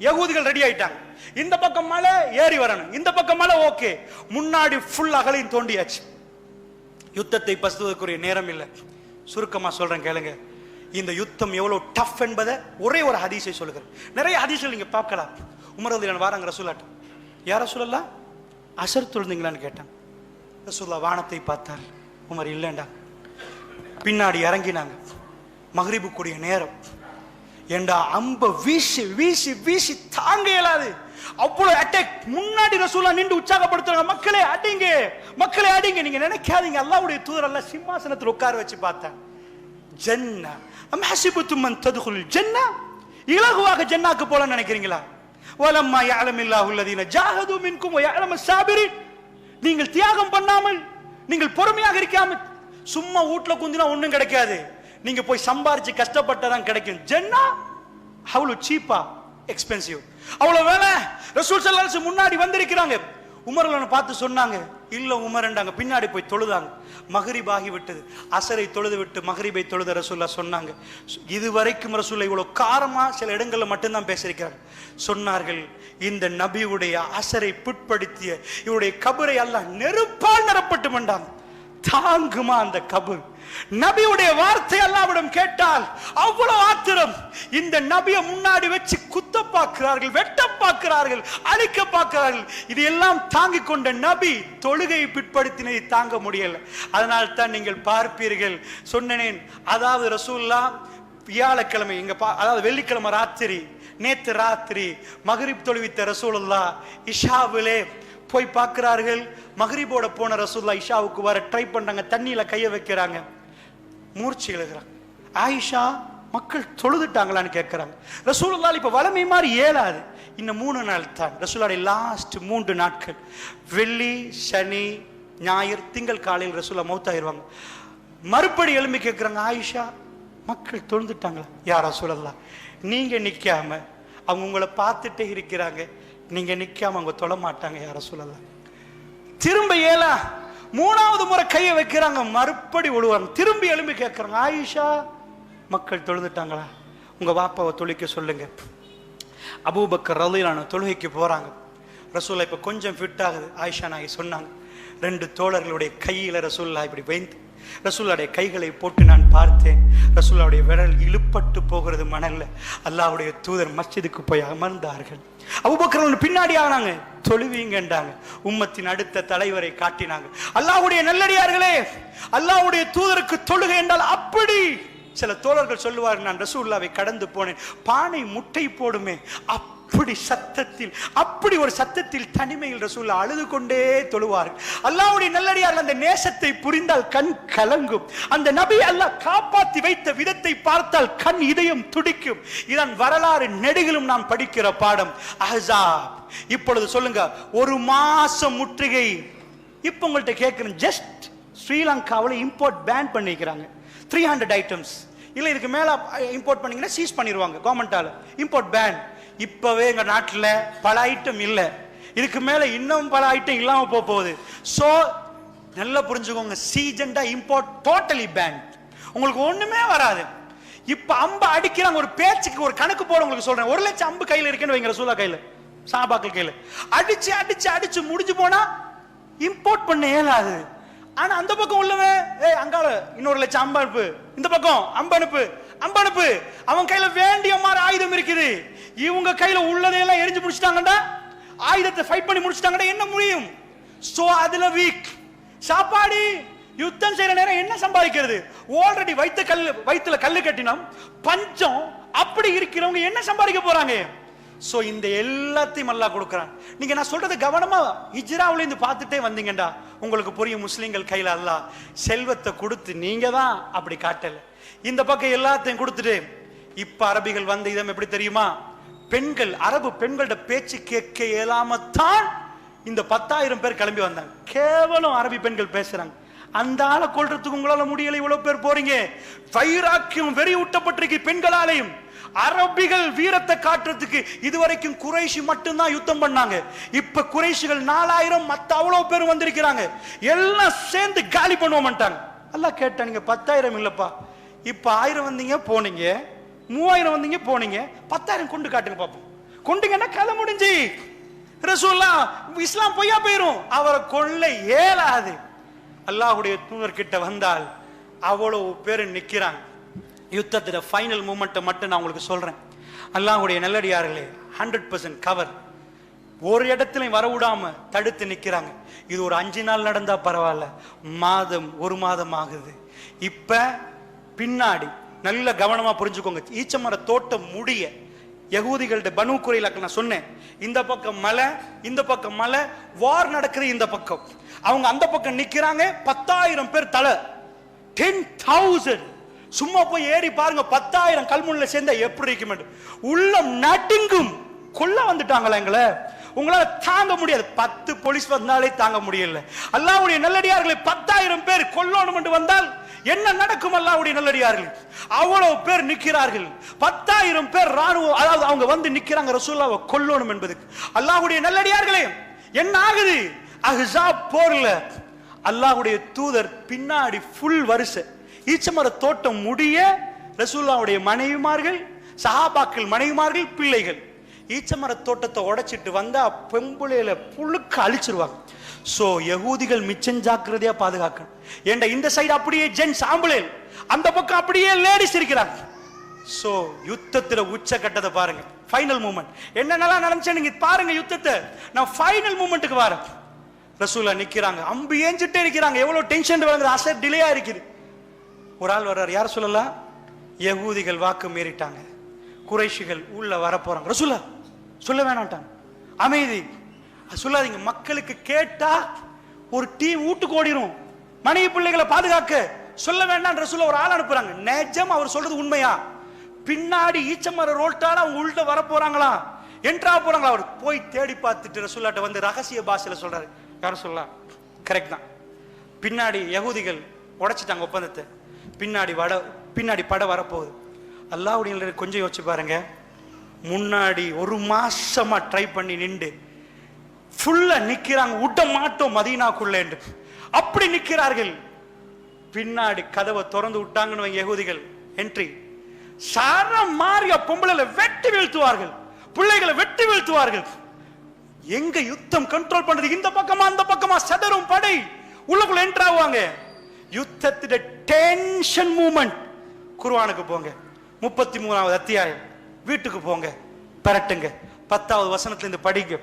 Speaker 1: யகூதிகள் ரெடி ஆயிட்டாங்க. இந்த பக்கம் மலை ஏறி வரணும், இந்த பக்கம் மலை ஓகே. முன்னாடி ஃபுல் அகலையும் தோண்டியாச்சு. யுத்தத்தை பசுவதற்குரிய நேரம் இல்லை. சுருக்கமா சொல்றேன் கேளுங்க. இந்த யுத்தம் எவ்வளவு டஃப் என்பதை ஒரே ஒரு ஹதீஸை சொல்லுகிறேன். நிறைய ஹதீஸ்கள் நீங்க பார்க்கலாம். உமர் ரலியல்லாஹு வாராங்க ரசூலுல்லாஹ், யா ரசூலல்லாஹ் அஸர் தொழுந்தீங்களான்னு கேட்டாங்க. ரசூலுல்லாஹ் வானத்தை பார்த்தார். உமர் இல்லைண்டா. பின்னாடி இறங்கினாங்க. மக்ரிபுக்குரிய நேரம். ஏண்டா அம்ப வீசி வீசி வீசி தாங்க இயலாது. அவ்வளவு அட்டாக். முன்னாடி ரசூலுல்லாஹ் நின்று உற்சாகப்படுத்துறாங்க, மக்களே அடிங்க, மக்களே அடிங்க. நீங்க நினைக்காதீங்க, அல்லாஹ்வுடைய தூதர் அல்லாஹ் சிம்மாசனத்தில் உட்கார வச்சு பார்த்தாங்க. ஜன்னா அம் ஹஸிபத்தும் மன் ததுகுல் ஜன்னா, இலகுவாக ஜன்னாக்கு போல நினைக்கிறீங்களா? வலம்மா யஅலமில்லாஹு அல்லதீன ஜாஹது மின்கும் வ யஅலமஸ் ஸாபிரீன். நீங்கள் தியாகம் பண்ணாமல், நீங்கள் பொறுமையாக இருக்காமல் சும்மா வீட்ல குந்தினா ஒண்ணும் கிடைக்காது. நீங்க போய் சம்பாரிச்சு கஷ்டப்பட்டதான் கிடைக்கும். ஜன்னா அவ்வளவு சீப்பா, எக்ஸ்பென்சிவ், அவ்வளவு வேலை. ரசூல் ஸல்லல்லாஹு அலைஹி வஸல்லம் முன்னாடி வந்திருக்கிறாங்க. உமர்ல பார்த்து சொன்னாங்க, இல்ல உமர்ண்டாங்க. பின்னாடி போய் தொழுதாங்க. மக்ரிப் ஆகி விட்டது. அசரை தொழுது விட்டு மக்ரிபை தொழுத ரசூலுல்லாஹ் சொன்னாங்க, இதுவரைக்கும் ரசூலுல்லாஹ் இவ்வளவு காரமா சில இடங்கள்ல மட்டும்தான் பேசியிருக்கிறாங்க. சொன்னார்கள், இந்த நபியுடைய அசரை புட்படுத்திய இவருடைய கபரை அல்லாஹ் நெருப்பால் நிரப்பட்டு மண்டாங்க. தாங்குமா அந்த கபர்? நபியுடைய வார்த்தை அல்லாஹ்விடம் கேட்டால் அவ்வளவு ஆத்திரம். இந்த நபியை முன்னாடி வச்சு குத்த பார்க்கிறார்கள், வெட்ட பார்க்கிறார்கள், அழிக்க பார்க்கிறார்கள். இது எல்லாம் தாங்கிக் கொண்ட நபி தொழுகையை பிற்படுத்தினதை தாங்க முடியல. அதனால் தான் நீங்கள் பார்ப்பீர்கள், சொன்னேன். அதாவது ரசூலுல்லாஹ் வியாழக்கிழமை அதாவது வெள்ளிக்கிழமை ராத்திரி, நேத்து ராத்திரி மக்ரிப் தொழுவித்த ரசூலுல்லாஹ் இஷாவிலே போய் பார்க்கிறார்கள். மக்ரிபோட போன ரசூலுல்லாஹ் இஷாவுக்கு வர ட்ரை பண்றாங்க. தண்ணியில கைய வைக்கிறாங்க, மூர்ச்சி எழுகிறாங்க. ஆயிஷா, மக்கள் தொழுதுட்டாங்களான்னு கேட்கிறாங்க. ரசூலுல்லாஹ் இப்ப வளமை மாதிரி ஏலாது. இன்னும் 3 நாள் தான் ரசூலுல்லாஹ் லாஸ்ட் 3 நாட்கள், வெள்ளி சனி ஞாயிறு திங்கள் காலையில் ரசூலுல்லாஹ் மௌத்தாயிருவாங்க. மறுபடி எழும்பி கேட்கிறாங்க, ஆயிஷா மக்கள் தொழுதுட்டாங்களா? யா ரசூலுல்லாஹ், நீங்க நிக்காம அவங்க உங்களை பார்த்துட்டே இருக்கிறாங்க, நீங்க நிக்காம அவங்க தொழ மாட்டாங்க யா ரசூலுல்லாஹ். திரும்ப ஏலா மூணாவது முறை கையை வைக்கிறாங்க, மறுபடி விழுவாங்க. திரும்பி எழும்பி கேட்கறாங்க, ஆயிஷா மக்கள் தொழுதுட்டாங்களா? உங்க வாப்பாவை தொழுக்க சொல்லுங்க. அபூபக்கர் ரலியல்லாஹு அன்ஹு தொழுகைக்கு போறாங்க. ரசூலுல்லாஹ் இப்ப கொஞ்சம் ஃபிட் ஆகுது. ஆயிஷா நாயகி சொன்னாங்க, 2 தோழர்களுடைய கையில ரசூலுல்லாஹ் இப்படி வைத்து ரசூலுல்லாஹ்வுடைய கைகளை போட்டு நான் பார்த்தேன். ரசூலுல்லாஹ்வுடைய விரல் இழுப்பட்டு போகிறது மணல்ல. அல்லாஹ்வுடைய தூதர் மஸ்ஜிதுக்கு போய் அமர்ந்தார்கள். அபூபக்கர் பின்னாடி ஆனாங்க, தொழுவீங்கன்றாங்க. உம்மத்தின் அடுத்த தலைவரை காட்டினாங்க. அல்லாஹ்வுடைய நல்லடியார்களே, அல்லாஹ்வுடைய தூதருக்கு தொழுகை என்றால் அப்படி. சில தோழர்கள் சொல்லுவார்கள், நான் ரசூலுல்லாஹ்வை கடந்து போனேன், பானை முட்டை போடுமே அப்படி சத்தத்தில், அப்படி ஒரு சத்தத்தில் தனிமையில் ரசூலுல்லாஹ் அழுது கொண்டே தொழுவார்கள். அல்லாஹ்வுடைய நல்லடியார்கள் அந்த நேசத்தை புரிந்தால் கண் கலங்கும். அந்த நபி அல்லாஹ் காப்பாற்றி வைத்த விதத்தை பார்த்தால் கண் இதயம் துடிக்கும். இதன் வரலாறு நெடுகிலும் நாம் படிக்கிற பாடம் அஹ்ஸாப். இப்பொழுது சொல்லுங்க, 1 மாசம் முற்றுகை. இப்ப உங்கள்கிட்ட கேட்கிறேன், ஜஸ்ட் ஸ்ரீலங்காவில் இம்போர்ட் பேன் பண்ணிக்கிறாங்க 300 ஐட்டம்ஸ். இல்லை இதுக்கு மேல இம்போர்ட் பண்ணீங்கன்னா சீஸ் பண்ணிடுவாங்க கவர்மெண்டால. Import pan. இப்பவே எங்க நாட்டில் பல ஐட்டம் இல்லை, இதுக்கு மேல இன்னும் பல ஐட்டம் இல்லாம போகுது. சோ நல்லா புரிஞ்சுக்கோங்க, சீசன்டா இம்போர்ட் டோட்டலி பேன். உங்களுக்கு ஒண்ணுமே வராது. இப்ப அம்பு அடிக்கிறாங்க. ஒரு பேச்சுக்கு ஒரு கணக்கு போட உங்களுக்கு சொல்றேன். 1 லட்சம் அம்பு கையில இருக்குன்னு வைங்க, ரசூலுல்லாஹ் கையில, சஹாபாக்கள் கையில. அடிச்சு அடிச்சு அடிச்சு முடிஞ்சு போனா இம்போர்ட் பண்ண இயலாது. ஆனா அந்த பக்கம் உள்ளவன், அங்கால இன்னொரு லட்சம் அம்பு அனுப்பு, இந்த பக்கம் அம்பு அனுப்பு, அம்பு அனுப்பு. அவன் கையில வேண்டிய மாதிரி ஆயுதம் இருக்குது. இவங்க கையில உள்ளதையெல்லாம் எரிஞ்சு முடிச்சிட்டாங்கடா, ஆயுதத்தை ஃபைட் பண்ணி முடிச்சிட்டாங்கடா, என்ன முடியும்? சோ அதுல வீக். சாப்பாடு யுத்தம் செய்யற நேரம் என்ன சம்பாதிக்கிறது? ஆல்ரெடி வயிற்றுல கல்லு கட்டினோம், பஞ்சம். அப்படி இருக்கிறவங்க என்ன சம்பாதிக்க போறாங்க? சோ இந்த எல்லாத்தையும் அல்லாஹ் கொடுக்கிறான். நீங்க நான் சொல்றது கவனமா ஹிஜ்ராவுல இருந்து பார்த்துட்டே வந்தீங்கடா உங்களுக்கு புரியும். முஸ்லிம்கள் கையில அல்லாஹ் செல்வத்தை கொடுத்து, நீங்க தான் அப்படி காட்டல, இந்த பக்கம் எல்லாத்தையும் கொடுத்துட்டு. இப்ப அரபிகள் வந்த இதம் எப்படி தெரியுமா? பெண்கள், அரபு பெண்களோட பேச்சு கேட்க இயலாமத்தான் இந்த 10,000 பேர் கிளம்பி வந்தாங்க. கேவலம் அரபி பெண்கள் பேசுறாங்க. அந்த ஆளை கொல்றதுக்கு உங்களால முடியல, இவ்வளவு பேர் போறீங்க. வைராக்கியம் வெறி ஊட்டப்பட்டிருக்கு பெண்களாலையும். அரபிகள் வீரத்தை காட்டுறதுக்கு இதுவரைக்கும் குறைஷி மட்டும்தான் யுத்தம் பண்ணாங்க. இப்ப குறைஷிகள் 4000, மத்த அவ்வளவு பேர் வந்திருக்கிறாங்க. எல்லாம் சேர்ந்து காலி பண்ணுவோம்ட்டாங்க. அல்லாஹ் கேட்டா, நீங்க 10,000 இல்லப்பா, இப்ப 1000 வந்தீங்க போனீங்க, 3000 வந்தீங்க போனீங்க, 10,000 கொண்டு காட்டுங்க பாப்போம். கொண்டீங்கன்னா கதை முடிஞ்சு. ரசூலுல்லாஹ் இஸ்லாம் பொய்யா போயிரும், அவரை கொல்ல இயலாது. அல்லாஹ்வுடைய தூதர் கிட்ட வந்தால் அவ்வளவு பேர் நிக்கிறாங்க. யுத்தத்துல ஃபைனல் மூமெண்ட்டை மட்டும் நான் உங்களுக்கு சொல்றேன். அல்லாஹ்வுடைய நல்லடியார்களே, 100% கவர். ஒரு இடத்துலையும் வரவிடாம தடுத்து நிக்கிறாங்க. இது ஒரு 5 நாள் நடந்தா பரவாயில்ல, மாதம் 1 மாதம் ஆகுது. இப்ப பின்னாடி நல்ல கவனமா புரிஞ்சுக்கோங்க. ஈச்சமர தோட்டம் முடிய யகூதிகள்ட்ட பனு குறைலாக்கு நான் சொன்னேன், இந்த பக்கம் மலை, இந்த பக்கம் மலை, வார் நடக்குது இந்த பக்கம். அவங்க அந்த பக்கம் நிக்கிறாங்க. 10,000 பேர் தலை, 10,000. சும்மா போய் ஏறி பாருங்க, 10,000 கல்முள்ள சேர்ந்தா எப்படி இருக்கும்? உள்ளம் நடுங்கும். கொல்ல வந்துட்டாங்களா எங்களை, உங்களால தாங்க முடியாது. 10 போலீஸ் வந்தாலே தாங்க முடியல. அல்லாஹ்வுடைய நல்லடியார்களை 10,000 பேர் கொல்லணும் என்று வந்தால் என்ன நடக்கும்? அல்லாஹ்வுடைய நல்லடியார்கள் அவ்வளவு பேர் நிற்கிறார்கள். 10,000 பேர் ராணுவம், அதாவது அவங்க வந்து நிக்கிறாங்க ரசூலுல்லாஹ்வை கொல்லணும் என்பதுக்கு. அல்லாஹ்வுடைய நல்லடியார்களே, என்ன ஆகுது? அஹ்ஸாப் போர்ல அல்லாஹ்வுடைய தூதர் பின்னாடி ஃபுல் வரிசை, ஈச்சமர தோட்டம் முடிய ரசூலுல்லாஹ்வுடைய மனைவிமார்கள், சஹாபாக்கள் மனைவிமார்கள், பிள்ளைகள். ஈச்சமர தோட்டத்தை உடைச்சிட்டு வந்தா பெம்புளையில புழுக்க அழிச்சிருவாங்க. சோ யகூதிகள் மிச்சம் ஜாக்கிரதையா பாதுகாக்கணும். ஏண்டா இந்த சைடு அப்படியே ஜென்ஸ் ஆம்புலேல், அந்த பக்கம் அப்படியே லேடிஸ் இருக்கிறாங்க. சோ யுத்தத்துல உச்ச கட்டத்தை பாருங்க. ஃபைனல் மூமெண்ட் என்னென்னலாம் நடந்துச்சு நீங்க பாருங்க யுத்தத்தை. நான் ஃபைனல் மூமெண்ட்டுக்கு வரேன். ரசூலுல்லாஹ் நிக்கிறாங்க, அம்பு ஏஞ்சிட்டே இருக்கிறாங்க. எவ்வளவு டென்ஷன் வளர்ந்து, அசர் டிலேயா இருக்குது. ஒரு ஆள் வர்றார், யார் சொல்லலாம்? யகூதிகள் வாக்கு மீறிட்டாங்க, குறைஷிகள் உள்ள வர போறாங்க. ரசூலுல்லாஹ் சொல்ல வேணாட்டாங்க, அமைதி சொல்லாதீங்க. மக்களுக்கு கேட்டா ஒரு டீம் வீட்டுக்கு ஓடிரும், மனைவி பிள்ளைகளை பாதுகாக்க சொல்ல வேண்டாம். ரசூலுல்லாஹ் ஒரு ஆள் அனுப்புறாங்க. நிஜம் அவர் சொல்றது உண்மையா? பின்னாடி ஈச்சமர ரோட்டால அவங்க உள்ள வர போறாங்களா, என்ட்ரா போறாங்களா? அவர் போய் தேடி பார்த்துட்டு ரசூலுல்லாஹ்ட்ட வந்து ரகசிய பாஷையில சொல்றாரு, யார் சொல்லலாம்? கரெக்ட் தான். பின்னாடி யகூதிகள் உடைச்சிட்டாங்க ஒப்பந்தத்தை. பின்னாடி பட வரப்போகுது. அல்லாஹ்வுடைய கொஞ்சம் யோசிச்சு பாருங்க. முன்னாடி 1 மாசமா ட்ரை பண்ணி நின்று ஃபுல்லா நிக்கிறாங்க, விட மாட்டோம் மதீனாக்குள்ளே என்று அப்படி நிக்கிறார்கள். பின்னாடி கதவை திறந்து விட்டாங்கன்னு வைங்க யகூதிகள், என்ட்ரி சாரம் மாறிய பொம்பளை வெட்டி வீழ்த்துவார்கள், பிள்ளைகளை வெட்டி வீழ்த்துவார்கள். எங்க யுத்தம் கண்ட்ரோல் பண்றது? இந்த பக்கமா அந்த பக்கமா சதரும் படை உள்ளுக்குள்ள என்டர் ஆவாங்க. யுத்தத்திட டென்ஷன் மூமெண்ட். குர்ஆனுக்கு போங்க, 33வது அத்தியாயம், வீட்டுக்கு போங்க, பரட்டுங்க, 10வது வசனத்துல இருந்து படிங்க.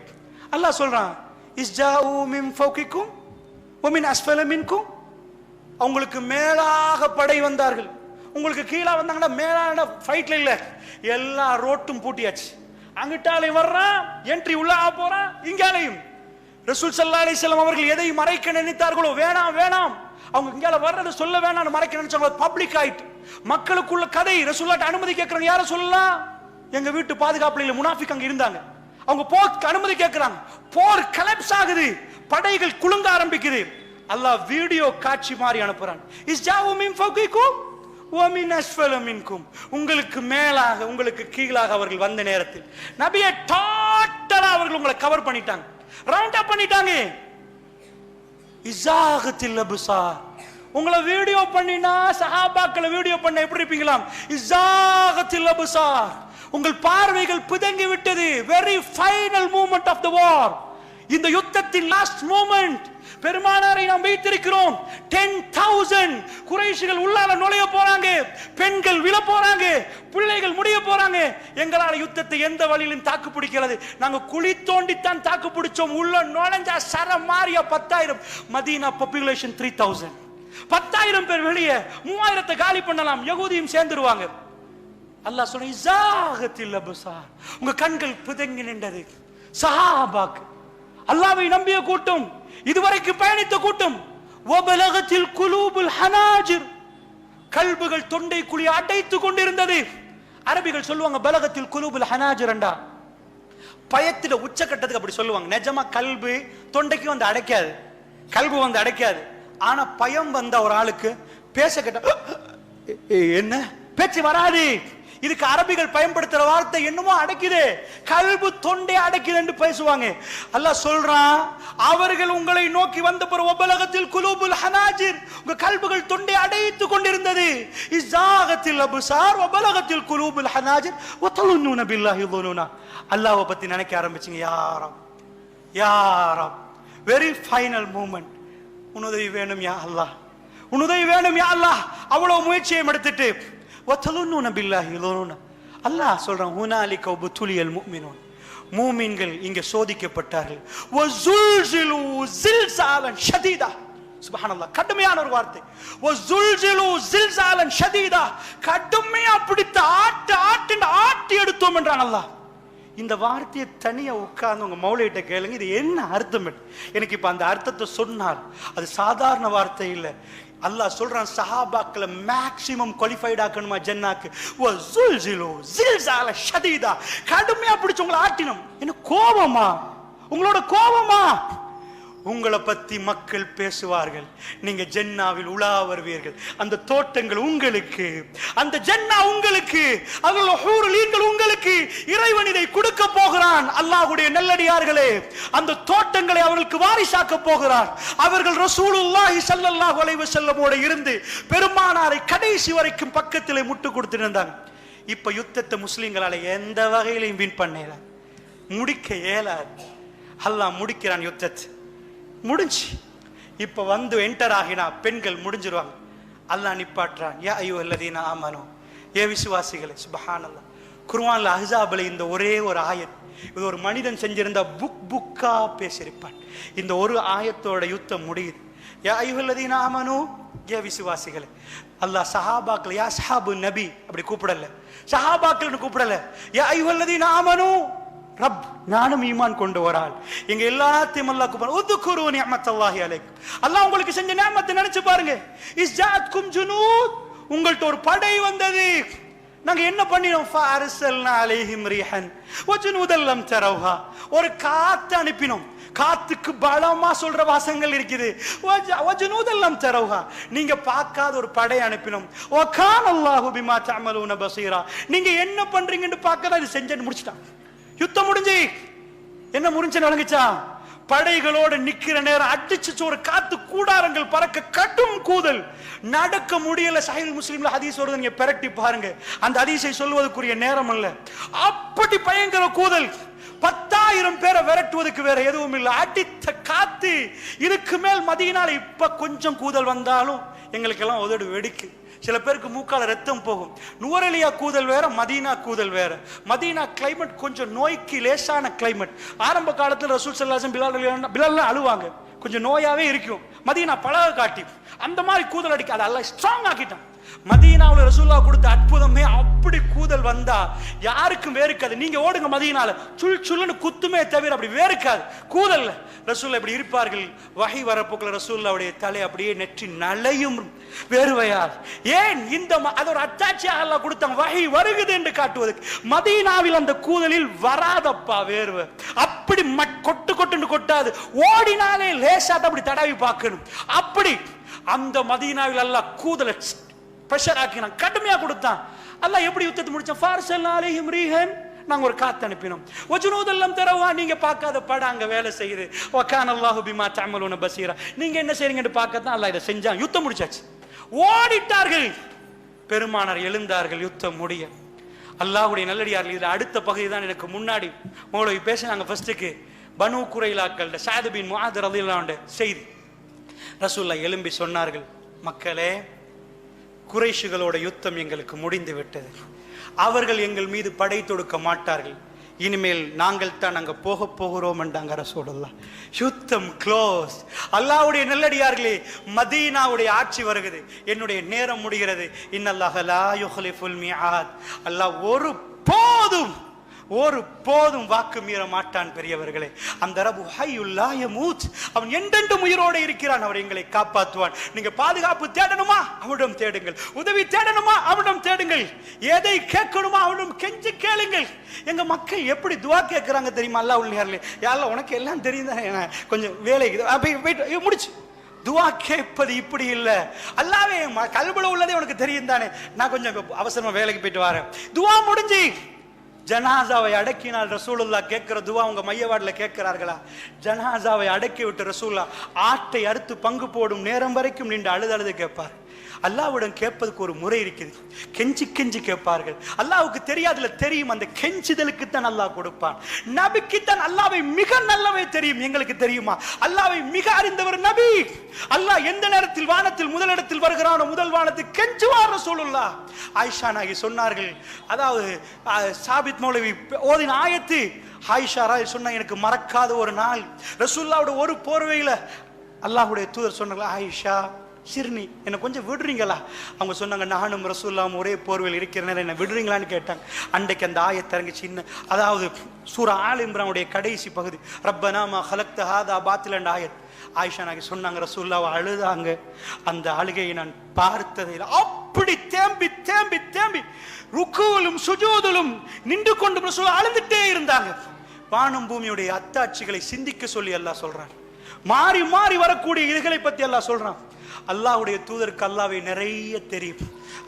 Speaker 1: அல்லாஹ் சொல்றான், இஸ்ஜாஉ மின் ஃபௌகிக்கும் வ மின் அஸ்ஃபல மின்கும். உங்களுக்கு மேலாக படை வந்தார்கள், உங்களுக்கு கீழே வந்தாங்கன்னா மேலான ஃபைட்ல இல்ல, எல்லா ரோட்டும் பூட்டியாச்சு. அங்கிட்டாலையும் வர்றான், என்ட்ரி உள்ள போறான், இங்காலையும். ரசூல் ஸல்லல்லாஹு அலைஹி வஸல்லம் அவர்கள் எதை மறைக்க நினைத்தார்களோ, வேணாம் வேணாம், அவங்க இங்கால வர்றதை சொல்ல வேணாம் மறைக்க நினைச்சாங்க, பப்ளிக் ஆயிட்டு மக்களுக்குள்ள கதை. ரசூலுல்லாஹ் அனுமதி கேட்கறாங்க, யார சொல்லலாம்? எங்க வீட்டு பாதுகாப்புல இல்ல, முனாஃபிக் அங்க இருந்தாங்க, அவங்க போர் அனுமதி கேட்கறாங்க. போர் கலப்ஸ் ஆகுது, படைகள் குலுங்க ஆரம்பிக்குது. அல்லாஹ் வீடியோ காட்சி மாதிரி அனுப்புறான். இஸ்ஜாஉ மின் ஃபௌகிக்கும் வ மின் அஸ்ஃபல மின்கும். உங்களுக்கு மேலாக உங்களுக்கு கீழாக அவர்கள் வந்த நேரத்தில் நபியே டோட்டலா அவர்கள் உங்களை கவர் பண்ணிட்டாங்க, ரவுண்ட் அப் பண்ணிட்டாங்க. இஸாகத்தில் அப்சார். உங்களை வீடியோ பண்ணினா சஹாபாக்களை வீடியோ பண்ண எப்படி இருப்பீங்களாம்? இஸாகத்தில் அப்சார். உங்கள் பார்வைகள் பிதங்கி விட்டது. Very final moment of the war. இந்த யுத்தத்தின் லாஸ்ட் மூமெண்ட். பெருமானாரை நாம் வைத்திருக்கிறோம். 10,000 குறைஷிகள் உள்ளால நுழைய போறாங்க, பெண்கள் விழ போறாங்க, பிள்ளைகள் முடிய போறாங்க. எங்களால யுத்தத்தை எந்த வழியிலும் தாக்கு பிடிக்கிறது? நாங்க குழி தோண்டித்தான் தாக்கு பிடிச்சோம். உள்ள நுழைஞ்சா சரம் மாறிய 10,000. Medina population 3,000. 10,000 பேர் வெளியே, 3,000 காலி பண்ணலாம், யகூதியும் சேர்ந்துருவாங்க. அல்லாஹ் சொன்ன இஸாகத்தில் அப்சார். உங்க கண்கள் பிதங்கி நின்றது. சஹாபாக்கு, அல்லாஹ்வை நம்பிய கூட்டம், இதுவரைக்கும் பயணித்த கூட்டம். வபலகத்தில் குலூபுல் ஹனாஜிர். கல்புகள் தொண்டை குழி அடைத்து கொண்டிருந்தது. அரபிகள் சொல்லுவாங்க பலகத்தில் குலூபுல் ஹனாஜிர் என்றா பயத்தில உச்சக்கட்டத்துக்கு அப்படி சொல்லுவாங்க. நிஜமா கல்பு தொண்டைக்கு வந்து அடைக்காது, கல்பு வந்து அடைக்காது. ஆனா பயம் வந்த ஒரு ஆளுக்கு பேச கேட்ட என்ன பேச்சு வராது. இதுக்கு அரபிகள் பயன்படுத்துற வார்த்தை என்னமோ அடைக்குது, கல்பு தொண்டை அடைக்குது என்று பேசுவாங்க. அல்லாஹ் சொல்றான், அவர்கள் உங்களை நோக்கி வந்த பிறகு வபலகத்தில் குலூபுல் ஹனாஜிர், உங்க கல்புகள் தொண்டை அடைத்து கொண்டிருந்தது. இஸாகத்தில் அப்சார் வபலகத்தில் குலூபுல் ஹனாஜிர் வதலுன்னூன பில்லாஹி ظنونا. அல்லாஹ்வை பத்தி நினைக்க ஆரம்பிச்சீங்க. யா ரப், வெரி ஃபைனல் மூமெண்ட். உன்னுதவி வேணும் யா அல்லாஹ், உன்னுதவி வேணும் யா அல்லாஹ். அவ்வளவு முயற்சியை எடுத்துட்டு வதலுன்னூன பில்லாஹி ظنونا. அல்லாஹ் சொல்றான், ஹுனாலிக வபுதுலியல் முஃமினூன். மூமின்கள் இங்க சோதிக்கப்பட்டார்கள். வஸுல்ஸிலு ஸில்ஸாலன் ஷதீதா. சுப்ஹானல்லாஹ், கடுமையான ஒரு வார்த்தை. வஸுல்ஸிலு ஸில்ஸாலன் ஷதீதா. கடுமையா பிடித்து ஆட்டி எடுத்தோம் என்றான் அல்லாஹ். இந்த வார்த்தையை தனியா உட்கார்ந்து உங்க மௌலையிட்ட கேளுங்க, இது என்ன அர்த்தம்? எனக்கு இப்ப அந்த அர்த்தத்தை சொன்னால் அது சாதாரண வார்த்தை இல்லை. அல்லாஹ் சொல்றான், சஹாபாக்களை மேக்ஸிமம் குவாலிஃபைட் ஆக்கணுமா ஜன்னாக்கு. வஸுல்ஸிலு ஸில்ஸால ஷதீதா. கடுமையா பிடிச்சு உங்களை ஆட்டினோம். என்ன கோபமா? உங்களோட கோபமா? உங்களை பத்தி மக்கள் பேசுவார்கள், நீங்க ஜன்னாவில் உலா வருவீர்கள். அந்த தோட்டங்கள் உங்களுக்கு, அந்த ஜன்னா உங்களுக்கு, அதுல ஹூருலீன்கள் உங்களுக்கு. இறைவன் இதை கொடுக்க போகிறான். அல்லாஹ்வுடைய நல்லடியார்களே, அந்த தோட்டங்களை அவர்களுக்கு வாரிசாக்க போகிறார். அவர்கள் ரசூலுல்லாஹி ஸல்லல்லாஹு அலைஹி வஸல்லமோட இருந்து பெருமானாரை கடைசி வரைக்கும் பக்கத்திலே முட்டு கொடுத்திருந்தாங்க. இப்ப யுத்தத்தை முஸ்லிம்களால எந்த வகையிலையும் வின் பண்ணல, முடிக்க இயலாது. அல்லாஹ் முடிக்கிறான் யுத்தத்தை. முடிஞ்சு இப்ப வந்து என்டர் ஆகினா பெண்கள் முடிஞ்சிருவாங்க. அல்லாஹ் நிப்பாட்டுறான். யா அய்யுஹல்லதீன ஆமனூ, ஏ விசுவாசிகளே. சுப்ஹானல்லாஹ், குர்ஆன்ல அஹ்ஸாப்ல இந்த ஒரே ஒரு ஆயத், இது ஒரு மனிதன் செஞ்சிருந்தா புக்கா பேசியிருப்பான். இந்த ஒரு ஆயத்தோட யுத்தம் முடியுது. யா அய்யுஹல்லதீன ஆமனூ, ஏ விசுவாசிகளே. அல்லாஹ் சஹாபாக்கள் யா ஸஹாபு நபி அப்படி கூப்பிடல, சஹாபாக்கள்னு கூப்பிடல. யா அய்யுஹல்லதீன ஆமனூ, ரப், நானும் ஈமான் கொண்டு வராள். எங்க எல்லாத்தையும் அல்லாஹ் கூப்பிடுறான். உத்குரு நிஅமத்தல்லாஹி அலைக்கும். அல்லாஹ் உங்களுக்கு செஞ்ச நிஅமத்தை நினைச்சு பாருங்க. இஸ்ஜாத்கும் ஜுனூத், உங்கள்ட்ட ஒரு படை வந்தது. நாங்க என்ன பண்ணினோம்? ஃபஅர்சல்னா அலைஹிம் ரீஹன் வஜுனூதல் லம் தரவுஹா. ஒரு காத்து அனுப்பினோம். காத்துக்கு பலமா சொல்ற வாசங்கள் இருக்குது. வஜுனூதல் லம் தரவுஹா, நீங்க பார்க்காத ஒரு படை அனுப்பினோம். வகான அல்லாஹு பிமா தஅமலூன பஸீரா, நீங்க என்ன பண்றீங்கன்னு பார்க்கறத செஞ்சு முடிச்சிட்டான். யுத்தம் முடிஞ்சு என்ன முடிஞ்சு நடந்துச்சா? படைகளோடு நிக்கிற நேரம் அடிச்சு ஒரு காத்து கூடாரங்கள் பறக்க கடும் கூதல், நடக்க முடியல. சஹீஹ் முஸ்லிம்ல ஹதீஸ் வருது, நீங்க பிரட்டி பாருங்க. அந்த ஹதீஸை சொல்வதற்குரிய நேரம் அல்ல, அப்படி பயங்கர கூதல். 10,000 பேரை விரட்டுவதற்கு வேற எதுவும் இல்லை. அடித்த காத்து. இதுக்கு மேல் மதீனால இப்ப கொஞ்சம் கூதல் வந்தாலும் எங்களுக்கெல்லாம் உதடு வெடிக்கு. சில பேருக்கு மூக்கால ரத்தம் போகும். நுவரெலியா கூதல் வேற, மதீனா கூதல் வேற. மதீனா கிளைமேட் கொஞ்சம் நோய்க்கு லேசான கிளைமேட். ஆரம்ப காலத்தில் ரசூல் ஸல்லல்லாஹு அலைஹி வஸல்லம் பிலால் அழுவாங்க, கொஞ்சம் நோயாவே இருக்கும். மதீனா பழக காட்டி அந்த மாதிரி கூதல் அடிக்க அதை எல்லாம் ஸ்ட்ராங் ஆக்கிட்டான். மதீனாவுல ரசூலுல்லாஹ் கொடுத்த அற்புதமே அப்படி கூதல் வந்தா யாருக்கும் வேறுக்காது. நீங்க ஓடுங்க மதீனால, சுல் சுல்லுன்னு குத்துமே தவிர அப்படி வேறுக்காது. கூதல்ல ரசூலுல்லாஹ் இப்படி இருப்பார்கள். வஹி வரப்போக்குள்ள ரசூலுல்லாஹ்வுடைய தலை அப்படியே நெற்றி நலையும் வேர்வையால். ஏன் இந்த அது ஒரு அத்தாட்சியாக அல்லாஹ் கொடுத்தாங்க, வஹி வருகுது என்று காட்டுவதற்கு. மதீனாவில் அந்த கூதலில் வராதப்பா வேர்வை, அப்படி கொட்டு கொட்டுன்னு கொட்டாது. ஓடினாலே லேசாட்ட அப்படி தடவி பார்க்கணும். அப்படி அந்த மதீனாவில் அல்லாஹ் கூதலை பிரஷர் ஆக்கினான், கடுமையா கொடுத்தான். அல்லாஹ் எப்படி யுத்தத்தை முடிச்சான்? ஃபார்ஸல்னா அலைஹிம் ரீஹன், நாங்க ஒரு காத்து அனுப்பினோம். வஜுனூதல்லம் தரவா, நீங்க பார்க்காத பட அங்க வேலை செய்யுது. வகான அல்லாஹு பிமா தஅமலூன பஸீரா, நீங்க என்ன செய்றீங்கன்னு பார்க்கத்தான் அல்லாஹ் இதை செஞ்சான். யுத்தம் முடிச்சாச்சு, ஓடிட்டார்கள். பெருமானார் எழுந்தார்கள் யுத்தம் முடிய. அல்லாஹ்வுடைய நல்லடியார்கள். இது அடுத்த பகுதி தான். எனக்கு முன்னாடி மௌலவி பேசினாங்க ஃபர்ஸ்ட்டுக்கு பனு குரைலாக்கள் சஅத் பின் முஆத் ரலியல்லாஹு அன்ஹு செய்தி. ரசூலுல்லாஹ் எழும்பி சொன்னார்கள், மக்களே, குறைஷிகளோட யுத்தம் எங்களுக்கு முடிந்து விட்டது. அவர்கள் எங்கள் மீது படை தொடுக்க மாட்டார்கள். இனிமேல் நாங்கள் தான் அங்க போக போகிறோம் என்றாங்க ரசூலுல்லாஹ். யுத்தம் க்ளோஸ். அல்லாஹ்வுடைய நல்லடியார்களே, மதீனாவுடைய ஆட்சி வருகிறது, என்னுடைய நேரம் முடிகிறது. இன்னல்லாஹ லா யுக்லிஃபுல் மிஆத், அல்லாஹ் ஒரு போதும் வாக்கு மீற மாட்டான். பெரியவர்களே, அந்த ரப்பு ஹய்யுல் லா யமூத், அவன் என்றென்றும் உயிரோடு இருக்கிறான், அவர் எங்களை காப்பாற்றுவான். நீங்க பாதுகாப்பு தேடணுமா, அவனிடம் தேடுங்கள். உதவி தேடணுமா, அவனிடம் தேடுங்கள். எதை கேட்கணுமா, அவனிடம் கெஞ்சி கேளுங்கள். எங்க மக்கள் எப்படி துவா கேட்கிறாங்க தெரியுமா? அல்லாஹ் உள்ளே யாரெல்லாம் உனக்கு எல்லாம் தெரியும் தானே, கொஞ்சம் வேலை முடிச்சு துவா கேட்பது இப்படி இல்ல. அல்லாவே கல்புல உள்ளதே உனக்கு தெரியும் தானே, நான் கொஞ்சம் அவசரமா வேலைக்கு போயிட்டு வரேன். துவா முடிஞ்சு ஜனாசாவை அடக்கினால் ரசூலுல்லாஹ் கேட்கிற துவா உங்க மையவாடுல கேட்கிறார்களா? ஜனாசாவை அடக்கி விட்டு ரசூலுல்லாஹ் ஆட்டை அறுத்து பங்கு போடும் நேரம் வரைக்கும் நின்று அழுது கேட்பார். அல்லாஹ்விடம் கேட்பதுக்கு ஒரு முறை இருக்குது. கெஞ்சி கெஞ்சி கேட்பார்கள். அல்லாஹ்வுக்கு தெரியாதுல, தெரியும். அந்த கெஞ்சுதலுக்கு தான் அல்லாஹ் கொடுப்பான். நபிக்கு தான் அல்லாஹ்வை மிக நல்லவே தெரியும். எங்களுக்கு தெரியுமா? அல்லாஹ்வை மிக அறிந்தவர் நபி. அல்லாஹ் எந்த நேரத்தில் வானத்தில் முதலிடத்தில் வருகிறானோ முதல் வானத்தில் கெஞ்சுவார் ரசூலுல்லாஹ். ஆயிஷா நாயகி சொன்னார்கள், அதாவது சாபித் மௌலவி ஓதின ஆயத்து ஆயிஷா ராய் சொன்னா, எனக்கு மறக்காத ஒரு நாள் ரசூலுல்லாஹ்வோட ஒரு போர்வையில அல்லாஹ்வுடைய தூதர் சொன்னாங்க, ஆயிஷா சிறுனி என்னை கொஞ்சம் விடுறீங்களா? அவங்க சொன்னாங்க, நானும் ரசூலுல்லாஹ் ஒரே போர்வையில் இருக்கிற நேரம் என்ன விடுறீங்களான்னு கேட்டாங்க. அன்றைக்கு அந்த ஆயத் இறங்கி சின்ன, அதாவது சூரா ஆல் இம்ரானுடைய கடைசி பகுதி, ரப்பனா மா ஹலக்த ஹாதா பாத்தில என்ற ஆயத். ஆயிஷா நாயகி சொன்னாங்க, ரசூலுல்லாஹ் அழுதாங்க. அந்த அழுகையை நான் பார்த்ததில் அப்படி தேம்பி தேம்பி தேம்பி ருக்குவிலும் சுஜூதிலும் நின்று கொண்டு ரசூலுல்லாஹ் அழுதுட்டே இருந்தாங்க. வானம் பூமியுடைய அத்தாட்சிகளை சிந்திக்க சொல்லி அல்லாஹ் சொல்றான். மாறி மாறி வரக்கூடிய இதுகளை பத்தி அல்லாஹ் சொல்றான். அல்லாஹ்வுடைய தூதருக்கு அல்லாஹ்வை நிறைய தெரியும்.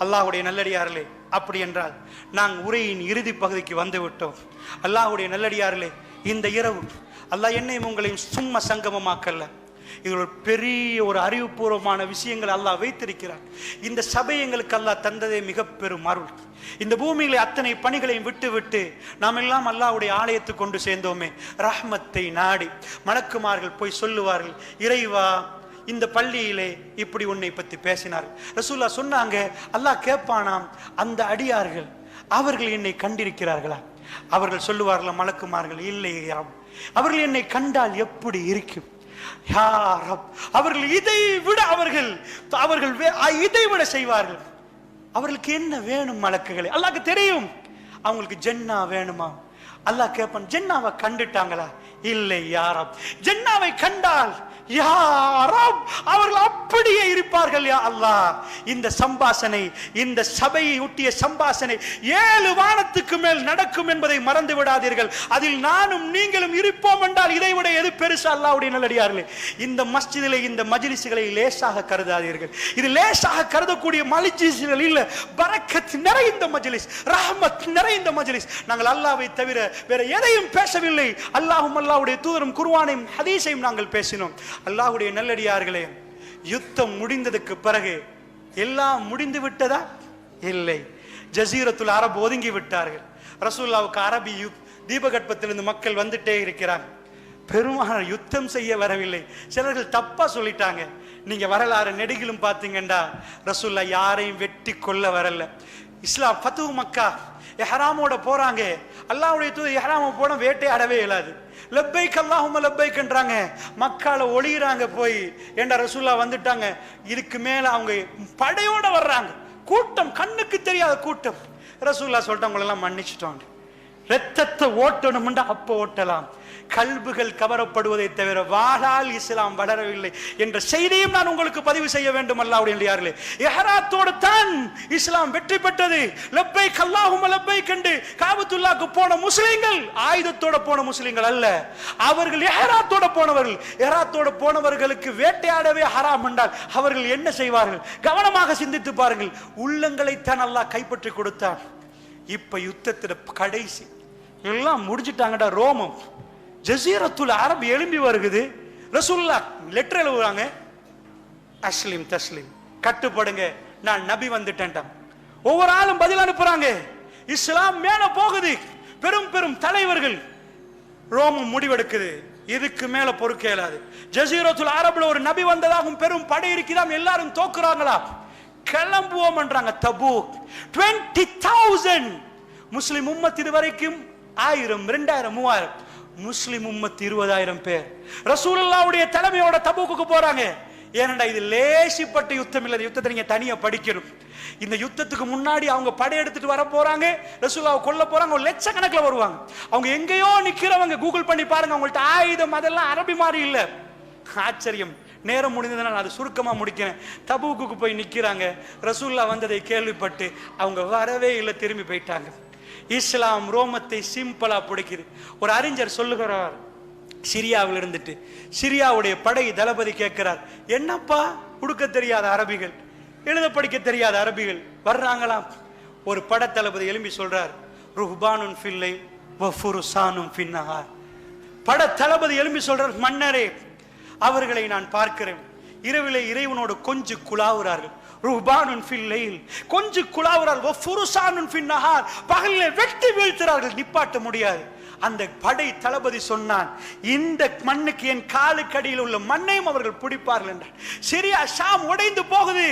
Speaker 1: அல்லாஹ்வுடைய நல்லடியார்களே, அப்படி என்றால் நாங்கள் உரையின் இறுதி பகுதிக்கு வந்து விட்டோம். அல்லாஹ்வுடைய நல்லடியார்களே, இந்த இரவு அல்லாஹ் என்னையும் உங்களையும் சும்மா சங்கமமாக்கல்ல, இது ஒரு பெரிய ஒரு அறிவுபூர்வமான விஷயங்களை அல்லாஹ் வைத்திருக்கிறார். இந்த சபை எங்களுக்கு அல்லாஹ் தந்ததே மிக பெரும் அருள். இந்த பூமியில அத்தனை பணிகளையும் விட்டு விட்டு நாம் எல்லாம் அல்லாஹ்வுடைய ஆலயத்துக்கு கொண்டு சேர்ந்தோமே, ரஹ்மத்தை நாடி மலக்குமார்கள் போய் சொல்லுவார்கள், இறைவா இந்த பள்ளியிலே இப்படி உன்னை பத்தி பேசினார்கள். ரசூலுல்லாஹ் சொன்னாங்க, அல்லாஹ் கேட்பானாம், அந்த அடியார்கள் அவர்கள் என்னை கண்டிருக்கிறார்களா? அவர்கள் சொல்லுவார்கள் மலக்குமார்கள், இல்லையா, அவர்கள் என்னை கண்டால் எப்படி இருக்கும்? அவர்கள் இதை விட அவர்கள் இதை விட செய்வார்கள். அவர்களுக்கு என்ன வேணும் மலக்குகளே? அல்லாஹ்க்கு தெரியும். அவங்களுக்கு ஜன்னா வேணுமா? அல்லாஹ் கேட்பான், ஜன்னாவை கண்டுட்டாங்களா? இல்லை யா ரப். ஜன்னாவை கண்டால் யா ரப், அவர்கள் அப்படியே இருப்பார்கள். யா அல்லாஹ், இந்த சம்பாஷணை, இந்த சபையை ஒட்டிய சம்பாஷணை 7 வானத்துக்கு மேல் நடக்கும் என்பதை மறந்து விடாதீர்கள். அதில் நானும் நீங்களும் இருப்போம் என்றால் இதைவிட எது பெருசா? அல்லாஹ்வுடைய நல்லடியார்களே, இந்த மஸ்ஜிதிலே இந்த மஜ்லிஸ்களை லேசாக கருதாதீர்கள். இது லேசாக கருதக்கூடிய மஜ்லிஸ்கள் இல்ல, பரக்கத் நிறைந்த மஜ்லிஸ், ரஹ்மத் நிறைந்த மஜ்லிஸ். நாங்கள் அல்லாஹ்வை தவிர வேற எதையும் பேசவில்லை. அல்லாஹ்வும் அல்லாஹ்வுடைய தூதரும் குர்ஆனையும் ஹதீஸையும் நாங்கள் பேசினோம். அல்லாஹ்வுடைய நல்லடியார்களே, யுத்தம் முடிந்ததுக்கு பிறகு எல்லாம் முடிந்து விட்டதா? இல்லை. ஜஸீரத்துல் அரப் ஒதுங்கி விட்டார்கள். ரசூலுல்லாஹ்வுக்கு அரபி தீபகற்பத்திலிருந்து மக்கள் வந்துட்டே இருக்கிறாங்க. பெருமானார் யுத்தம் செய்ய வரவில்லை. சிலர்கள் தப்பா சொல்லிட்டாங்க. நீங்க வரலாறு நெடுகிலும் பார்த்தீங்கன்னா ரசூலுல்லாஹ் யாரையும் வெட்டி கொள்ள வரல. இஸ்லாம் ஃபத்ஹு மக்கா இஹ்ராமோட போறாங்க. அல்லாஹ்வுடைய தூதர் இஹ்ராம போன வேட்டையாடவே இயலாது. லப்பைக் அல்லாஹும்ம லப்பைக் என்றாங்க. மக்கால ஒளிறாங்க போய். ஏண்டா ரசூலுல்லாஹ் வந்துட்டாங்க. இதுக்கு மேல அவங்க படையோட வர்றாங்க. கூட்டம், கண்ணுக்கு தெரியாத கூட்டம். ரசூலுல்லாஹ் சொல்லிட்டாங்க, உங்களை எல்லாம் மன்னிச்சிட்டோம். ரத்தத்தை ஓட்டணும்னா அப்ப ஓட்டலாம். கல்புகள் கவரப்படுவதை தவிர வாளால் இஸ்லாம் வளரவில்லை என்ற செய்தியும் நான் உங்களுக்கு பதிவு செய்ய வேண்டும். அல்லாஹ்வுடைய இஹ்ராத்தோடு தான் இஸ்லாம் வெற்றி பெற்றது. லப்பைக் அல்லாஹும்ம லப்பைக் என்று காபத்துல்லாஹ்க்கு போன முஸ்லிம்கள் ஆயுதத்தோட போன முஸ்லிம்கள் அல்ல, அவர்கள் இஹ்ராத்தோட போனவர்கள். இஹ்ராத்தோட போனவர்களுக்கு வேட்டையாடவே ஹராம் என்றால் அவர்கள் என்ன செய்வார்கள்? கவனமாக சிந்தித்து பாருங்கள். உள்ளங்களை தான் அல்லாஹ் கைப்பற்றி கொடுத்தான். இப்ப யுத்தத்தில கடைசி எல்லாம் முடிஞ்சிட்டாங்கடா. ரோமம் ஜஸீரத்துல் அரப் எழும்பி வருகுது. ரசூலுல்லாஹ் லெட்டர் எழுதுறாங்க, அஸ்லிம் தஸ்லிம், கட்டுப்படுங்க, நான் நபி வந்துட்டேன்டாம். ஒவ்வொரு ஆளும் பதில் அனுப்புறாங்க. இஸ்லாம் மேல போகுது. பெரும் பெரும் தலைவர்கள். ரோமம் முடிவெடுக்குது, இதுக்கு மேல பொறுக்க இயலாது. ஜஸீரத்துல் அரப்ல ஒரு நபி வந்ததாகவும் பெரும் படை இருக்குதாம், எல்லாரும் தோக்குறாங்களா, கிளம்புவோம் என்றாங்க. தபூக் 20,000 முஸ்லிம் உம்மத். இது வரைக்கும் 1000, 2000, 3000. முஸ்லிம் உம்மத் 20,000 பேர் ரசூலுல்லாஹ்வுடைய தலைமையோட தபூக்குக்கு போறாங்க. ஏனண்டா இது லேசிப்பட்ட யுத்தம் இல்லை. யுத்தத்தை நீங்க தனியா படிக்கணும். இந்த யுத்தத்துக்கு முன்னாடி அவங்க படையெடுத்துட்டு வர போறாங்க, ரசூலுல்லாஹ் கொல்ல போறாங்க. லட்சக்கணக்கில் வருவாங்க. அவங்க எங்கேயோ நிக்கிறவங்க. கூகுள் பண்ணி பாருங்க, அவங்கள்ட்ட ஆயுதம் அதெல்லாம் அரபி மாதிரி இல்ல. ஆச்சரியம். நேரம் முடிந்ததுனால அது சுருக்கமா முடிக்கிறேன். தபூக்குக்கு போய் நிக்கிறாங்க. ரசூலுல்லாஹ் வந்ததை கேள்விப்பட்டு அவங்க வரவே இல்லை, திரும்பி போயிட்டாங்க. இஸ்லாம் ரோமத்தை சிம்பிளா பிடிக்குது. ஒரு அறிஞர் சொல்லுகிறார், சிரியாவில் இருந்துட்டு சிரியாவுடைய படை தளபதி கேட்கிறார், என்னப்பா உடுக்க தெரியாத அரபிகள், எழுத படிக்க தெரியாத அரபிகள் வர்றாங்களாம். ஒரு பட தளபதி எழும்பி சொல்றார், ருஹ்பானுன் ஃபில்லை வஃபுருசானுன் ஃபின்னஹார். பட தளபதி எழும்பி சொல்றார், மன்னரே, அவர்களை நான் பார்க்கிறேன், இரவிலே இறைவனோடு கொஞ்சம் குழாவுறார்கள். ருஹ்பானுன் ஃபில் லைல், கொஞ்சம் குழாவுறார்கள். வஃபுருசானுன் ஃபின்னஹார், பகலிலே வெட்டி வீழ்த்துறார்கள், நிப்பாட்ட முடியாது. அந்த படை தளபதி சொன்னான், இந்த மண்ணுக்கு என் காலுக்கு அடியில் உள்ள மண்ணையும் அவர்கள் பிடிப்பார்கள் என்றார். சிரியா ஷாம் உடைந்து போகுது.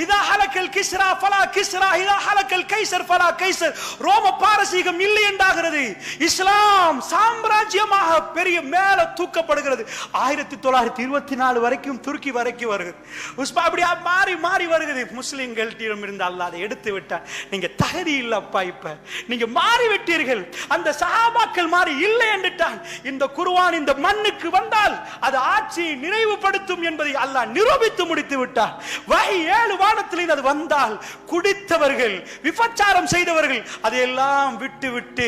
Speaker 1: இதா ஹலக்கல் கிஸ்ரா ஃபலா கிஸ்ரா, இதா ஹலக்கல் கைசர் ஃபலா கைசர். ரோம பாரசீகம் இல்லை என்றாகிறது. இஸ்லாம் சாம்ராஜ்யமாக பெரிய மேல தூக்கப்படுகிறது. 1924 வரைக்கும் துருக்கி வரைக்கும் வருகிறது. அப்படியே மாறி மாறி வருகிறது. முஸ்லிம்கள் இருந்து அல்லாஹ் அதை எடுத்து விட்டான். நீங்க தகுதி இல்லப்பா, இப்ப நீங்க மாறி விட்டீர்கள். அந்த சஹாபாக்கள் மாறி இல்லை என்றுட்டான். இந்த குர்ஆன் இந்த மண்ணுக்கு வந்தால் அது ஆட்சியை நிறைவுபடுத்தும் என்பதை அல்லாஹ் நிரூபித்து முடித்து விட்டார். வஹி 7 வானத்தில் அது வந்தால் குடித்தவர்கள், விபச்சாரம் செய்தவர்கள் அதையெல்லாம் விட்டு விட்டு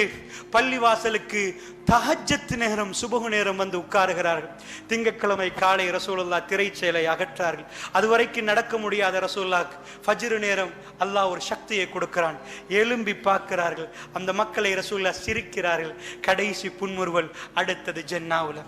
Speaker 1: பள்ளிவாசலுக்கு தஹஜ்ஜத் நேரம், சுபஹ் நேரம் வந்து உட்காருகிறார்கள். திங்கட்கிழமை காலை ரசூலுல்லாஹ் திரைச்சேலை அகற்றார்கள். அதுவரைக்கும் நடக்க முடியாத ரசூலுல்லாஹ் ஃபஜ்ர் நேரம் அல்லாஹ் ஒரு சக்தியை கொடுக்கிறான். எழும்பி பார்க்கிறார்கள். அந்த மக்களை ரசூலுல்லாஹ் சிரிக்கிறார்கள். கடைசி புன்முறுவல். அடுத்தது ஜன்னாவுல,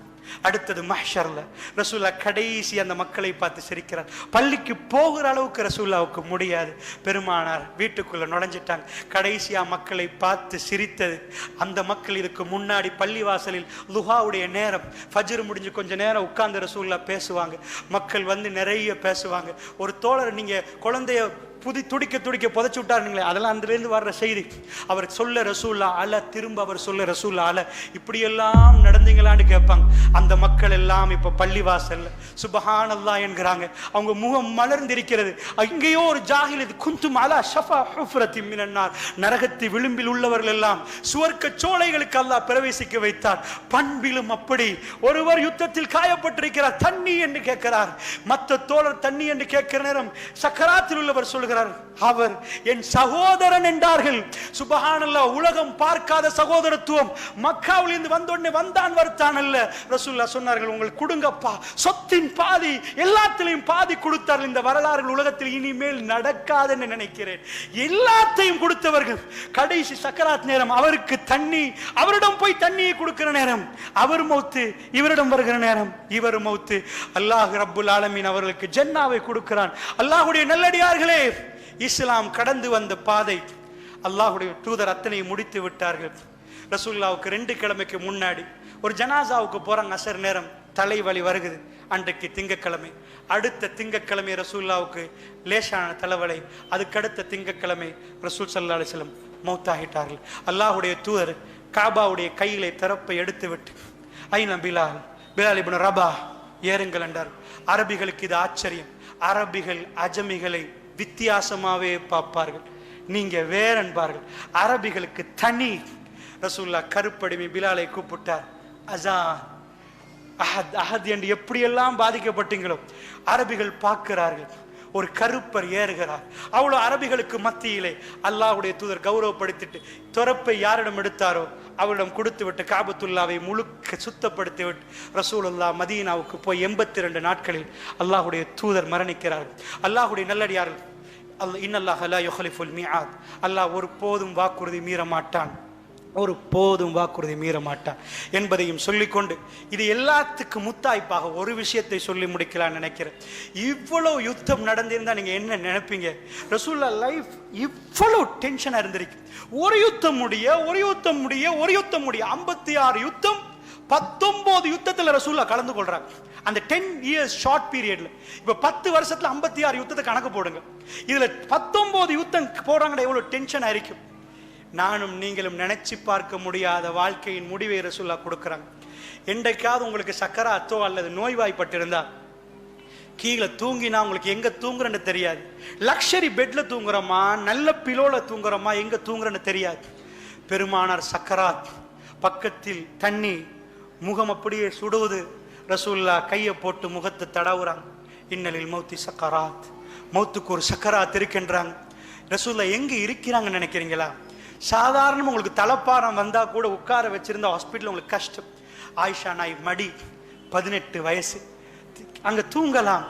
Speaker 1: அடுத்தது மஹ்ஷர்ல. ரசூலுல்லாஹ் கடைசி அந்த மக்களை பார்த்து சிரிக்கிறார். பள்ளிக்கு போகிற அளவுக்கு ரசூலுல்லாஹ்வுக்கு முடியாது. பெருமானார் வீட்டுக்குள்ள நுழைஞ்சிட்டாங்க. கடைசியா மக்களை பார்த்து சிரித்தது அந்த மக்கள். இதுக்கு முன்னாடி பள்ளிவாசலில் லுஹாவுடைய நேரம், ஃபஜ்ர் முடிஞ்சு கொஞ்ச நேரம் உட்கார்ந்து ரசூலுல்லாஹ் பேசுவாங்க. மக்கள் வந்து நிறைய பேசுவாங்க. ஒரு தோழர், நீங்க குழந்தைய துடிக்க துடிக்க புதைச்சு விட்டாருங்களே, அதெல்லாம் அதுலேருந்து வர்ற செய்தி. அவர் சொல்ல ரசூல்லா அல, திரும்ப அவர் சொல்ல ரசூல்லா அல, இப்படியெல்லாம் நடந்தீங்களான்னு கேட்பாங்க. அந்த மக்கள் எல்லாம் இப்போ பள்ளிவாசல்ல சுபஹானல்லாஹ் என்கிறாங்க. அவங்க முகம் மலர்ந்திருக்கிறது. அங்கேயோ ஒரு ஜாஹில் குந்தும் அலா ஷஃபா ஹுஃப்ரத்தி மினன்னார், நரகத்தி விளிம்பில் உள்ளவர்கள் எல்லாம் சுவர்க்க சோலைகளுக்கு அல்லாஹ் பிரவேசிக்க வைத்தார். பண்பிலும் அப்படி. ஒருவர் யுத்தத்தில் காயப்பட்டிருக்கிறார், தண்ணி என்று கேட்கிறார். மற்ற தோழர் தண்ணி என்று கேட்கிற நேரம் சக்கராத்தில் உள்ளவர் சொல்கிறார், அவர் என் சகோதரன் என்றார்கள். சுபஹானல்லாஹ், உலகம் பார்க்காத சகோதரத்துவம். மக்காவில் இருந்து வந்தோடனே வந்தான் வருத்தான் அல்ல. ரசூலுல்லாஹ் சொன்னார்கள், உங்களுக்கு கொடுங்கப்பா, சொத்தின் பாதி எல்லாத்திலையும் பாதி கொடுத்தார்கள். இந்த வரலாறு உலகத்தில் இனிமேல் நடக்காதுன்னு நினைக்கிறேன். எல்லாத்தையும் கொடுத்தவர்கள். கடைசி சக்கராத் நேரம் அவருக்கு தண்ணி, அவரிடம் போய் தண்ணியை கொடுக்கிற நேரம் அவர் மௌத்து, இவரிடம் வருகிற நேரம் இவர் மௌத்து. அல்லாஹ் ரப்புல் ஆலமீன் அவர்களுக்கு ஜன்னாவை கொடுக்கிறான். அல்லாஹ்வுடைய நல்லடியார்களே, இஸ்லாம் கடந்து வந்த பாதை, அல்லாஹ்வுடைய தூதர் அத்தனை முடித்து விட்டார்கள். ரசூலுல்லாஹ்வுக்கு 2 கிழமைக்கு முன்னாடி ஒரு ஜனாசாவுக்கு போறாங்க. அசர் நேரம் தலைவலி வருகுது. அன்றைக்கு திங்கக்கிழமை. அடுத்த திங்கக்கிழமை ரசூலுல்லாஹ்வுக்கு லேசான தலைவலி. அதுக்கடுத்த திங்கக்கிழமை ரசூல் ஸல்லல்லாஹு அலைஹி வஸல்லம் மௌத்தாகிட்டார்கள். அல்லாஹ்வுடைய தூதர் காபாவுடைய கையிலே திறப்பை எடுத்து விட்டு, ஐன பிலால், பிலால் இப்னு ரபா ஏறுங்கள் என்றார். அரபிகளுக்கு இது ஆச்சரியம். அரபிகள் அஜமிகளை வித்தியாசமாவே பார்ப்பார்கள், நீங்க வேற என்பார்கள். அரபிகளுக்கு தனி. ரசூலுல்லாஹ் கருப்படிமை பிலாலை கூப்பிட்டார். அஸான் அஹத் அஹத் என்று எப்படியெல்லாம் பாதிக்கப்பட்டீங்களோ அரபிகள் பார்க்கிறார்கள். ஒரு கருப்பர் ஏறுகிறார். அவ்வளோ அரபிகளுக்கு மத்தியிலே அல்லாஹ்வுடைய தூதர் கௌரவப்படுத்திட்டு துறப்பை யாரிடம் எடுத்தாரோ அவரிடம் கொடுத்து விட்டு காபத்துல்லாவை முழுக்க சுத்தப்படுத்தி விட்டு ரசூலுல்லாஹ் மதீனாவுக்கு போய் 82 நாட்களில் அல்லாஹ்வுடைய தூதர் மரணிக்கிறார்கள். அல்லாஹ்வுடைய நல்லடியார்கள், இன்னல்லாஹ லா யுஹ்லிஃபுல் மிஆத், அல்லாஹ் ஒரு போதும் வாக்குறுதி மீற மாட்டான், ஒரு போதும் வாக்குறுதி மீற மாட்டான் என்பதையும் சொல்லிக்கொண்டு, இது எல்லாத்துக்கும் முத்தாய்ப்பாக ஒரு விஷயத்தை சொல்லி முடிக்கலாம்னு நினைக்கிறேன். இவ்வளவு யுத்தம் நடந்திருந்தா நீங்க என்ன நினைப்பீங்க? ரசூலுல்லாஹ் லைஃப் இவ்வளவு டென்ஷனா இருந்திருக்கு. ஒரு யுத்தம் முடிய 56 யுத்தம், 19 யுத்தத்துல ரசூலுல்லாஹ் கலந்து கொள்றாங்க. அந்த 10 இயர்ஸ் ஷார்ட் பீரியட்ல. இப்ப 10 வருஷத்துல 56 யுத்தத்தை கணக்கு போடுங்க. இதுல 19 யுத்தம் போறாங்கடா, எவ்வளவு டென்ஷன் ஆயிருக்கும். நானும் நீங்களும் நினைச்சு பார்க்க முடியாத வாழ்க்கையின் முடிவை ரசூலுல்லாஹ் கொடுக்குறாங்க. என்றைக்காவது உங்களுக்கு சக்கராத்தோ அல்லது நோய்வாய்ப்பட்டிருந்தா கீழே தூங்கினா உங்களுக்கு எங்க தூங்குறன்னு தெரியாது. லக்ஷரி பெட்ல தூங்குறோமா, நல்ல பிலோல தூங்குறோமா, எங்க தூங்குறன்னு தெரியாது. பெருமானார் சக்கராத், பக்கத்தில் தண்ணி, முகம் அப்படியே சுடுவது. ரசூலுல்லாஹ் கையை போட்டு முகத்தை தடவுறாங்க. இன்னலில் மௌத்தி சக்கராத், மௌத்துக்கு ஒரு சக்கராத் இருக்கின்றாங்க. ரசூலுல்லாஹ் எங்க இருக்கிறாங்கன்னு நினைக்கிறீங்களா? சாதாரண உங்களுக்கு தலப்பாரம் வந்தா கூட உட்கார வச்சிருந்த ஹாஸ்பிட்டல் உங்களுக்கு கஷ்டம். ஆயிஷா நாய் மடி, 18 வயசு, அங்க தூங்கலாம்.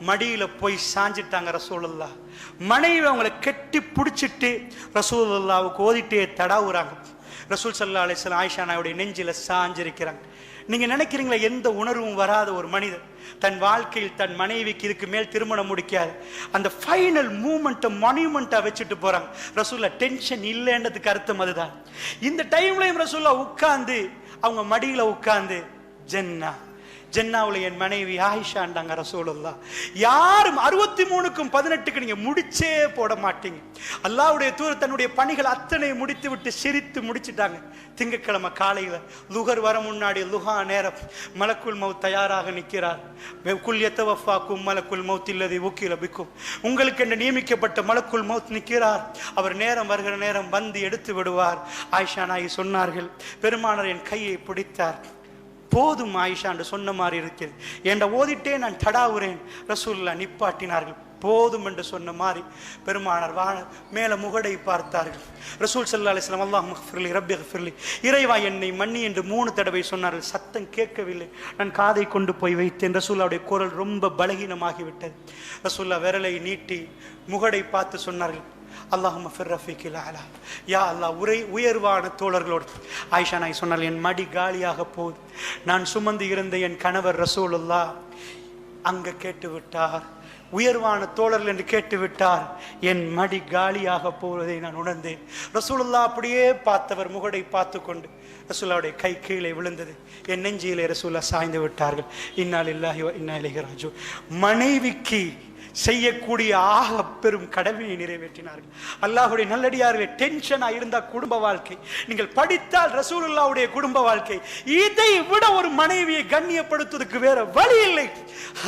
Speaker 1: மடியில போய் சாஞ்சிட்டாங்க ரசூலுல்லாஹ். மனைவி அவங்களை கெட்டி பிடிச்சிட்டு ரசூலுல்லாஹ்வுக்கு ஓதிட்டே தடாவுறாங்க. ரசூல் ஸல்லல்லாஹு அலைஹி வஸல்லம் ஆயிஷா நாயுடைய நெஞ்சில சாஞ்சிருக்கிறாங்க. நீங்க நினைக்கிறீங்களா, எந்த உணர்வும் வராத ஒரு மனிதர் தன் வாழ்க்கையில் தன் மனைவிக்கு இதுக்கு மேல் திருமணம் முடிக்காது அந்த ஃபைனல் மூமெண்ட்டை மான்யூமெண்டா வச்சுட்டு போறாங்க. ரசூலுல்லாஹ் டென்ஷன் இல்லைன்றதுக்கு அர்த்தம் அதுதான். இந்த டைம்லயும் ரசூலுல்லாஹ் உட்கார்ந்து அவங்க மடியில உட்கார்ந்து ஜன்னாவுல என் மனைவி ஆயிஷாண்டாங்க ரசூலுல்லாஹ். யாரும் 63க்கும் 18க்கு நீங்க முடிச்சே போட மாட்டீங்க. அல்லாஹ்வுடைய தூதர் தன்னுடைய பணிகள் அத்தனை முடித்து விட்டு சிரித்து முடிச்சிட்டாங்க. திங்கட்கிழமை காலையில லுகர் வர முன்னாடி லுஹா நேரம் மலக்குல் மௌத் தயாராக நிற்கிறார். குல் யதவஃபாக்கும் மலக்குல் மௌத் இல்லதி வக்கில பிக்கும், உங்களுக்கு என்று நியமிக்கப்பட்ட மலக்குல் மௌத் நிற்கிறார். அவர் நேரம் வருகிற நேரம் வந்து எடுத்து விடுவார். ஆயிஷா நாயகி சொன்னார்கள், பெருமானார் என் கையை பிடித்தார். போதும் ஆயிஷா என்று சொன்ன மாதிரி இருக்கிறது, என்ற ஓதிட்டே நான் தடாவுறேன். ரசூலுல்லாஹ் நிப்பாட்டினார்கள். போதும் என்று சொன்ன மாதிரி பெருமானார் மேல முகடை பார்த்தார்கள். ரசூல் ஸல்லல்லாஹு அலைஹி வஸல்லம் அல்லாஹும்ம ஃபிர்லி ரப்பி ஃபிர்லி, இறைவா என்னை மன்னி என்று 3 தடவை சொன்னார்கள். சத்தம் கேட்கவில்லை. நான் காதை கொண்டு போய் வைத்தேன். ரசூலுல்லாஹ்வுடைய குரல் ரொம்ப பலகீனமாகிவிட்டது. ரசூலுல்லாஹ் விரலை நீட்டி முகடை பார்த்து சொன்னார்கள், அல்லாஹும்ம ஃபிர் ரஃபீகில் அலா, யா அல்லாஹ் உயர்வான தோழர்களோடு. ஆயிஷா நாய் சொன்னால், என் மடி காலியாக போகுது. நான் சுமந்து இருந்த என் கணவர் ரசூலுல்லாஹ் அங்க கேட்டு விட்டார், உயர்வான தோழர்கள் என்று கேட்டு விட்டார். என் மடி காலியாக போவதை நான் உணர்ந்தேன். ரசூலுல்லாஹ் அப்படியே பார்த்தவர் முகடை பார்த்து கொண்டு ரசூலுல்லாஹ்வுடைய கை கீழே விழுந்தது. என் நெஞ்சிலே ரசூலுல்லாஹ் சாய்ந்து விட்டார்கள். இன்னா லில்லாஹி வ இன்னா இலைஹி ராஜிஊன். மனைவிக்கு செய்யக்கூடிய ஆக பெரும் கடமையை நிறைவேற்றினார்கள். அல்லாஹ்வுடைய நல்லடியார்களே, டென்ஷனா இருந்தா குடும்ப வாழ்க்கை, நீங்கள் படித்தால் ரசூலுல்லாஹ்வுடைய குடும்ப வாழ்க்கை, இதை விட ஒரு மனைவியை கண்ணியப்படுத்துவதற்கு வேற வழி இல்லை.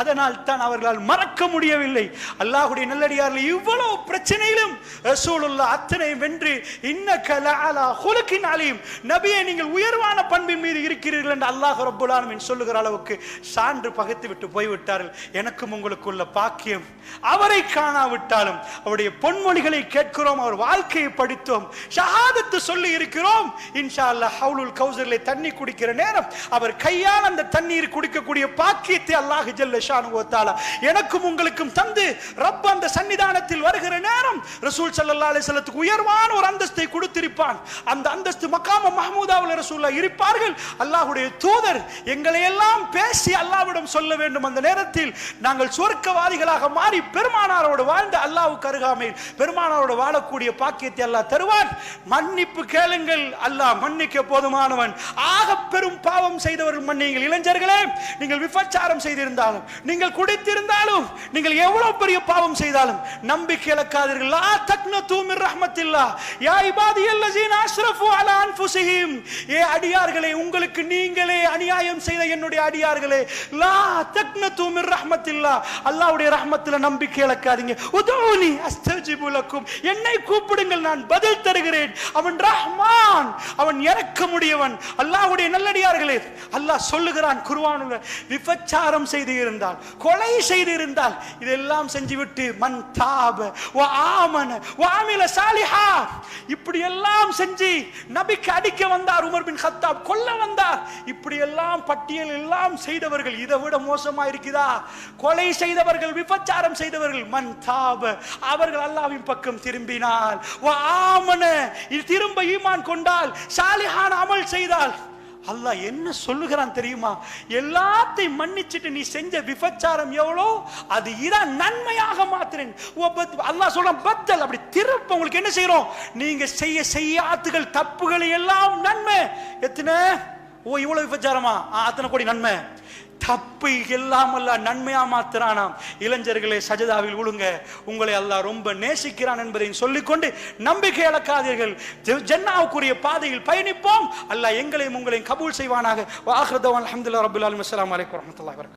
Speaker 1: அதனால் தான் அவர்களால் மறக்க முடியவில்லை. அல்லாஹ்வுடைய நல்லடியார்களே, இவ்வளவு பிரச்சனையிலும் ரசூலுல்லாஹ் அத்தனை வென்று இன்னக லஅலா ஹுலுகின் அலீம், நபியே நீங்கள் உயர்வான பண்பின் மீது இருக்கிறீர்கள் என்று அல்லாஹ் ரப்பல் ஆலமீன் சொல்லுகிற அளவுக்கு சான்று பகைத்து விட்டு போய்விட்டார்கள். எனக்கும் உங்களுக்குள்ள பாக்கியம், அவரை காணாவிட்டாலும் அவருடைய பொன்மொழிகளை கேட்கிறோம், அவர் வாழ்க்கையை படித்தோம், ஷஹாதத்து சொல்லி இருக்கிறோம். இன்ஷா அல்லாஹ் ஹவுலுல் கௌசரிலே தண்ணி குடிக்கிற நேரம் அவர் கையால் அந்த தண்ணீர் குடிக்கக்கூடிய பாக்கியத்தை அல்லாஹ் ஜல்ல ஷானு வ தஆலா எனக்கும் உங்களுக்கும் தந்து ரப் அந்த சன்னிதானத்தில் வருகிற நேரம் ரசூல் ஸல்லல்லாஹு அலைஹி வஸல்லத்துக்கு உயர்வான ஒரு அந்தஸ்தை கொடுத்திருப்பான். அந்த அந்தஸ்து மகாம மஹ்மூதாவுல ரசூலுல்லாஹ் இருப்பார்கள். அல்லாஹ்வுடைய தூதர் எங்களை எல்லாம் பேசி அல்லாஹ்விடம் சொல்ல வேண்டும். அந்த நேரத்தில் நாங்கள் சொர்க்கவாதிகளாக மாறி பெருமானாரோடு வாழ்ந்த அல்லாஹ்வுக்கு அருகாமையில் பெருமானாரோடு வாழக்கூடிய பாக்கியத்தை அல்லாஹ் தருவான். மன்னிப்பு கேளுங்கள், அல்லாஹ் மன்னிக்க போதுமானவன். ஆக பெரும் பாவம் செய்தவர்கள் மன்னியுங்கள். இளைஞர்களே, நீங்கள் விபச்சாரம் செய்திருந்தாலும், நீங்கள் குடித்திருந்தாலும், நீங்கள் எவ்வளவு பெரிய பாவம் செய்தாலும் நம்பிக்கை இழக்காதீர்கள். லா தக்னது மின் ரஹ்மத்தில்லாஹ் யா இபாதியல்லஸீன அஸ்ரஃபு அலா அன்ஃபுஸிஹிம், ஏ அடியார்களே, உங்களுக்கு நீங்களே அநியாயம் செய்த என்னுடைய அடியார்களே, லா தக்னது மின் ரஹ்மத்தில்லாஹ், அல்லாஹ்வுடைய ரஹ்மத்தில நம்பிக்கை இழக்காதீங்க. உதூனி அஸ்தஜிபு லக்கும், என்னை கூப்பிடுங்கள், நான் பதில் தருகிறேன். அவன் ரஹ்மான், அவன் இரக்கமுடையவன். அல்லாஹ்வுடைய நல்லடியார்களே, அல்லாஹ் சொல்லுகிறான் குர்ஆனில், விபச்சாரம் செய்து இருந்தால், கொலை செய்து இருந்தால், இதெல்லாம் செஞ்சுவிட்டு மன் தாப வ ஆமன வ அமில சாலிஹா, இப்படி எல்லாம் செஞ்சு நபிக்கு அடிக்க வந்தார், உமர் பின் கத்தாப் கொல்ல வந்தார், இப்படி எல்லாம் பட்டியல் எல்லாம் செய்தவர்கள் இதை விட மோசமா இருக்குதா? கொலை செய்தவர்கள், விபச்சாரம் செய்தவர்கள், மன் தாப, அவர்கள் அல்லாஹ்வின் பக்கம் திரும்பினால், வ ஆமன, திரும்ப ஈமான் கொண்டால், சாலிஹான அமல் செய்தால், அல்லாஹ் என்ன சொல்லுகிறான் தெரியுமா? எல்லாத்தையும் மன்னிச்சிட்டு நீ செஞ்ச விபச்சாரம் எவ்வளோ அது இதான் நன்மையாக மாத்திரேன். அல்லாஹ் சொல்றான் பத்தல், அப்படி திருப்ப உங்களுக்கு என்ன செய்யறோம்? நீங்க செய்யாத்துகள் தப்புகளை எல்லாம் நன்மை. எத்தனை? ஓ இவ்வளவு விபச்சாரமா? அத்தனை கோடி நன்மை. தப்பு எல்லாம் அல்லாஹ் நன்மையா மாத்திரானாம். இளைஞர்களே, சஜதாவில் விழுங்க, உங்களை அல்லாஹ் ரொம்ப நேசிக்கிறான் என்பதை சொல்லிக்கொண்டு நம்பிக்கை இழக்காதீர்கள். ஜன்னாவுக்குரிய பாதையில் பயணிப்போம். அல்லாஹ் எங்களையும் உங்களையும் கபூல் செய்வானாக. வ ஆகிரு தஅவானா அல்ஹம்துலில்லாஹி ரப்பில் ஆலமீன். அஸ்ஸலாமு அலைக்கும் வரஹ்மத்துல்லாஹி வபரகாத்துஹு.